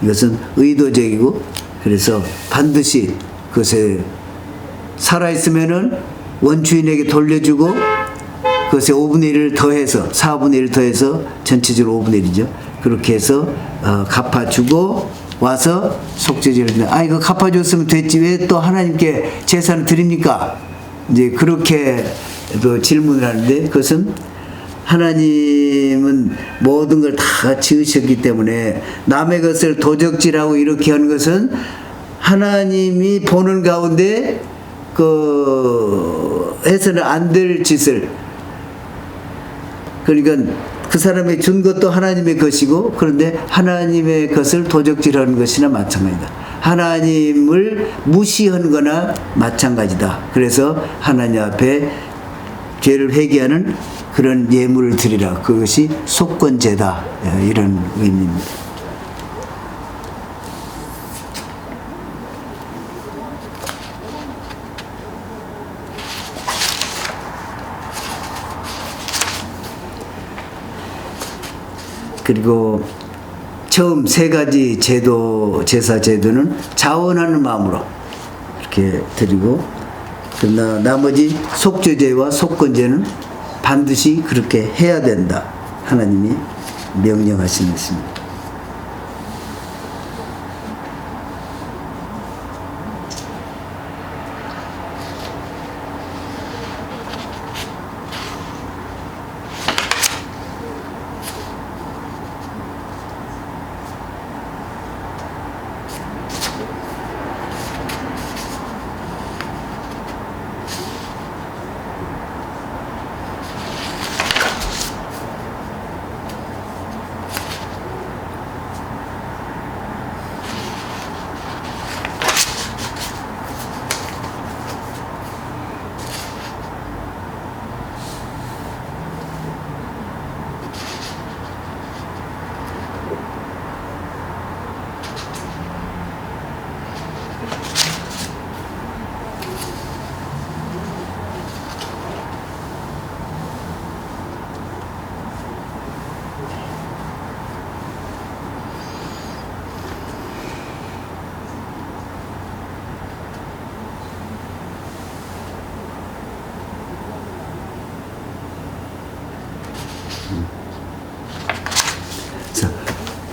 이것은 의도적이고, 그래서 반드시 그것에 살아있으면은 원주인에게 돌려주고 그것에 5분의 1을 더해서 4분의 1을 더해서 전체적으로 5분의 1이죠. 그렇게 해서 갚아주고 와서 속죄제를 드린다. 이거 갚아줬으면 됐지 왜 또 하나님께 제사를 드립니까? 이제 그렇게 또 질문을 하는데, 그것은 하나님은 모든 걸 다 지으셨기 때문에 남의 것을 도적질하고 이렇게 하는 것은 하나님이 보는 가운데 해서는 안 될 짓을, 그러니까 그 사람이 준 것도 하나님의 것이고, 그런데 하나님의 것을 도적질하는 것이나 마찬가지다. 하나님을 무시한 거나 마찬가지다. 그래서 하나님 앞에 죄를 회개하는 그런 예물을 드리라. 그것이 속건제다. 이런 의미입니다. 그리고 처음 세 가지 제사 제도는 자원하는 마음으로 이렇게 드리고, 그러나 나머지 속죄제와 속건제는 반드시 그렇게 해야 된다. 하나님이 명령하신 것입니다.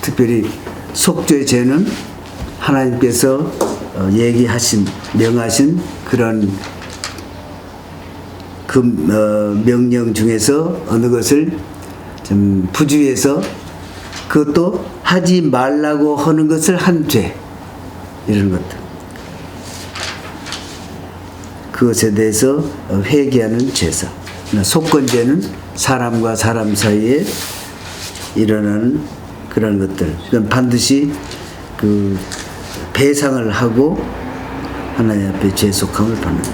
특별히 속죄제는 하나님께서 명하신 그런 명령 중에서 어느 것을 좀 부주의해서 그것도 하지 말라고 하는 것을 한 죄, 이런 것들, 그것에 대해서 회개하는 제사. 속건제는 사람과 사람 사이에 일어나는 그런 것들, 이건 반드시 그 배상을 하고 하나님 앞에 죄속함을 받는다.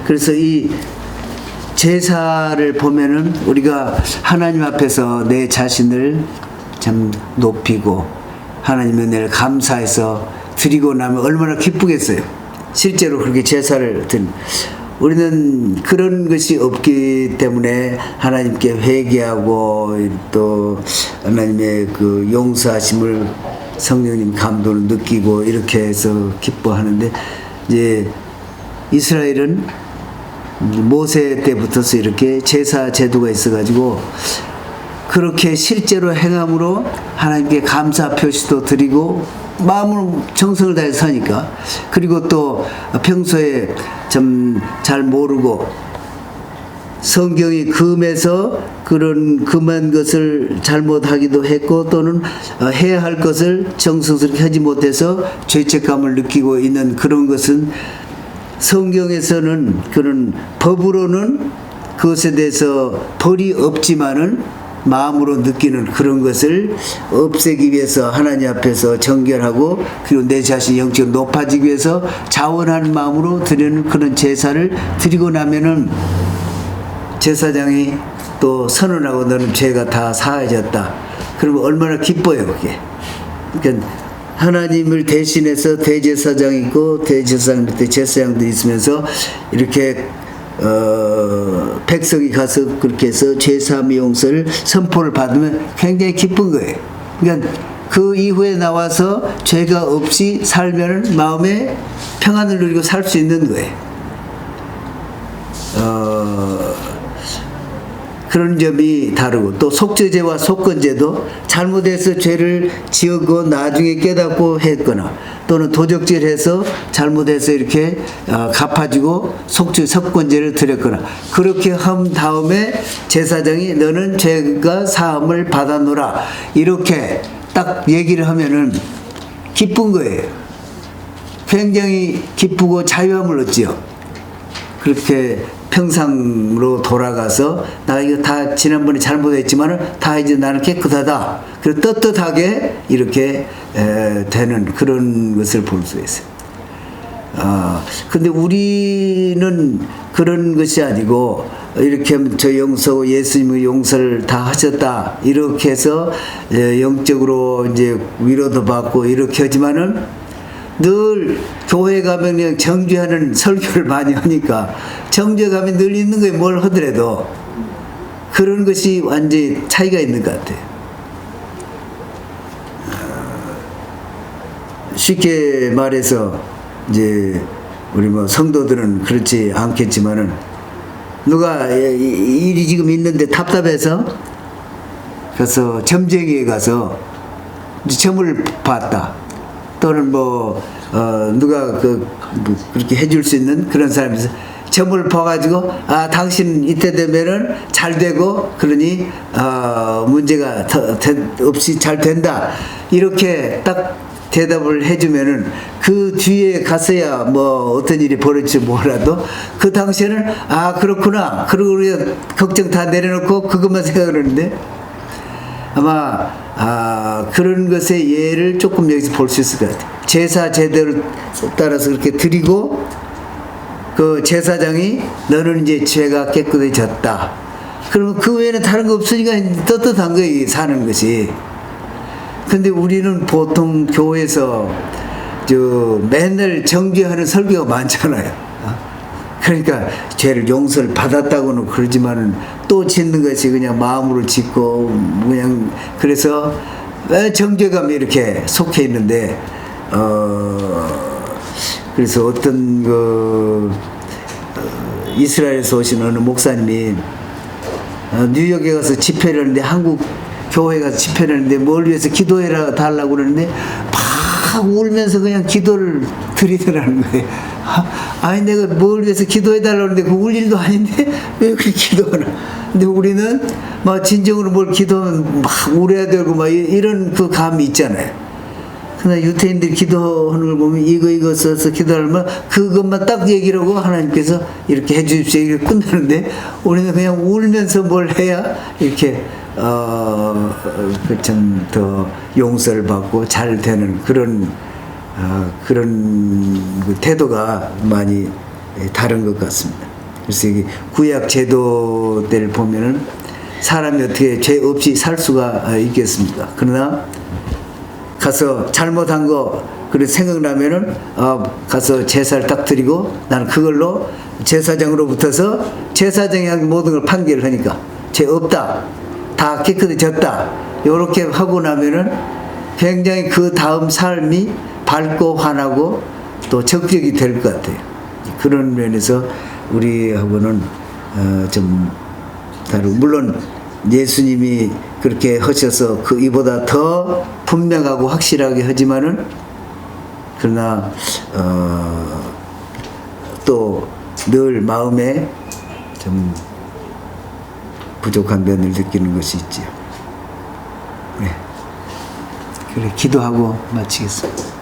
그래서 이 제사를 보면은 우리가 하나님 앞에서 내 자신을 참 높이고 하나님의 은혜를 감사해서 드리고 나면 얼마나 기쁘겠어요. 실제로 그렇게 제사를 우리는 그런 것이 없기 때문에 하나님께 회개하고 또 하나님의 그 용서하심을, 성령님 감동을 느끼고 이렇게 해서 기뻐하는데, 이제 이스라엘은 모세 때부터서 이렇게 제사 제도가 있어가지고 그렇게 실제로 행함으로 하나님께 감사 표시도 드리고 마음으로 정성을 다해서 사니까, 그리고 또 평소에 좀 잘 모르고 성경이 금해서 그런 금한 것을 잘못하기도 했고, 또는 해야 할 것을 정성스럽게 하지 못해서 죄책감을 느끼고 있는 그런 것은 성경에서는 그런 법으로는 그것에 대해서 벌이 없지만은 마음으로 느끼는 그런 것을 없애기 위해서 하나님 앞에서 정결하고, 그리고 내 자신이 영적으로 높아지기 위해서 자원하는 마음으로 드리는 그런 제사를 드리고 나면은 제사장이 또 선언하고 너는 죄가 다 사해졌다. 그러면 얼마나 기뻐요, 그게. 그러니까 하나님을 대신해서 대제사장이 있고 대제사장 밑에 제사장도 있으면서 이렇게 백성이 가서 그렇게 해서 죄사함의 용서를 선포를 받으면 굉장히 기쁜 거예요. 그러니까 그 이후에 나와서 죄가 없이 살면 마음에 평안을 누리고 살 수 있는 거예요. 그런 점이 다르고, 또 속죄제와 속건제도 잘못해서 죄를 지었고 나중에 깨닫고 했거나, 또는 도적질해서 잘못해서 이렇게 갚아주고 속건제를 드렸거나, 그렇게 한 다음에 제사장이 너는 죄가 사함을 받아노라 이렇게 딱 얘기를 하면은 기쁜 거예요. 굉장히 기쁘고 자유함을 얻지요. 그렇게 평상으로 돌아가서 나 이거 다 지난번에 잘못했지만은 다 이제 나는 깨끗하다. 그리고 떳떳하게 이렇게 되는 그런 것을 볼 수 있어요. 근데 우리는 그런 것이 아니고 이렇게 하면 저 용서 예수님의 용서를 다 하셨다 이렇게 해서 영적으로 이제 위로도 받고 이렇게 하지만은 늘 교회 가면 그냥 정죄하는 설교를 많이 하니까 정죄 가면 늘 있는 거에 뭘 하더라도 그런 것이 완전히 차이가 있는 것 같아요. 쉽게 말해서 이제 우리 뭐 성도들은 그렇지 않겠지만은 누가 일이 지금 있는데 답답해서 그래서 점쟁이에 가서 점을 봤다. 또는 누가 그렇게 해줄 수 있는 그런 사람에서 점을 봐가지고 당신 이때 되면은 잘 되고 그러니 문제가 없이 잘 된다 이렇게 딱 대답을 해주면은 그 뒤에 가서야 어떤 일이 벌어질지 몰라도 그 당시에는 그렇구나 그러고 우리가 걱정 다 내려놓고 그것만 생각하는데 아마 그런 것의 예를 조금 여기서 볼 수 있을 것 같아요. 제사 제대로 따라서 그렇게 드리고 그 제사장이 너는 이제 죄가 깨끗해졌다. 그러면 그 외에는 다른 거 없으니까 떳떳한 거예요, 사는 것이. 근데 우리는 보통 교회에서 맨날 정죄하는 설교가 많잖아요. 그러니까 죄를 용서를 받았다고는 그러지만은 또 짓는 것이 그냥 마음으로 짓고 그냥 그래서 정죄감이 이렇게 속해 있는데 그래서 어떤 이스라엘에서 오신 어느 목사님이 뉴욕에 가서 집회를 하는데 한국 교회 가서 집회를 하는데 뭘 위해서 기도해라 달라고 그러는데 막 울면서 그냥 기도를 드리더라는 거예요. 아니 내가 뭘 위해서 기도해달라고 하는데 그 울 일도 아닌데 왜 그렇게 기도하나. 근데 우리는 막 진정으로 뭘 기도하면 막 울어야 되고 막 이런 그 감이 있잖아요. 그러나 유태인들이 기도하는 걸 보면 이거 써서 기도하면 그것만 딱 얘기를 하고 하나님께서 이렇게 해주십시오 이렇게 끝나는데 우리는 그냥 울면서 뭘 해야 이렇게 좀 더 용서를 받고 잘 되는 그런 그 태도가 많이 다른 것 같습니다. 그래서 이 구약 제도 때를 보면은 사람이 어떻게 죄 없이 살 수가 있겠습니까? 그러나 가서 잘못한 거 그래 생각나면은 가서 제사를 딱 드리고 나는 그걸로 제사장으로부터서 제사장이 모든 걸 판결을 하니까 죄 없다 다 깨끗해졌다 요렇게 하고 나면은 굉장히 그 다음 삶이 밝고 환하고 또 적격이 될 것 같아요. 그런 면에서 우리하고는 좀 다르고 물론 예수님이 그렇게 하셔서 이보다 더 분명하고 확실하게 하지만은 그러나 또 늘 마음에 좀 부족한 면을 느끼는 것이 있지요. 네. 그래 기도하고 마치겠습니다.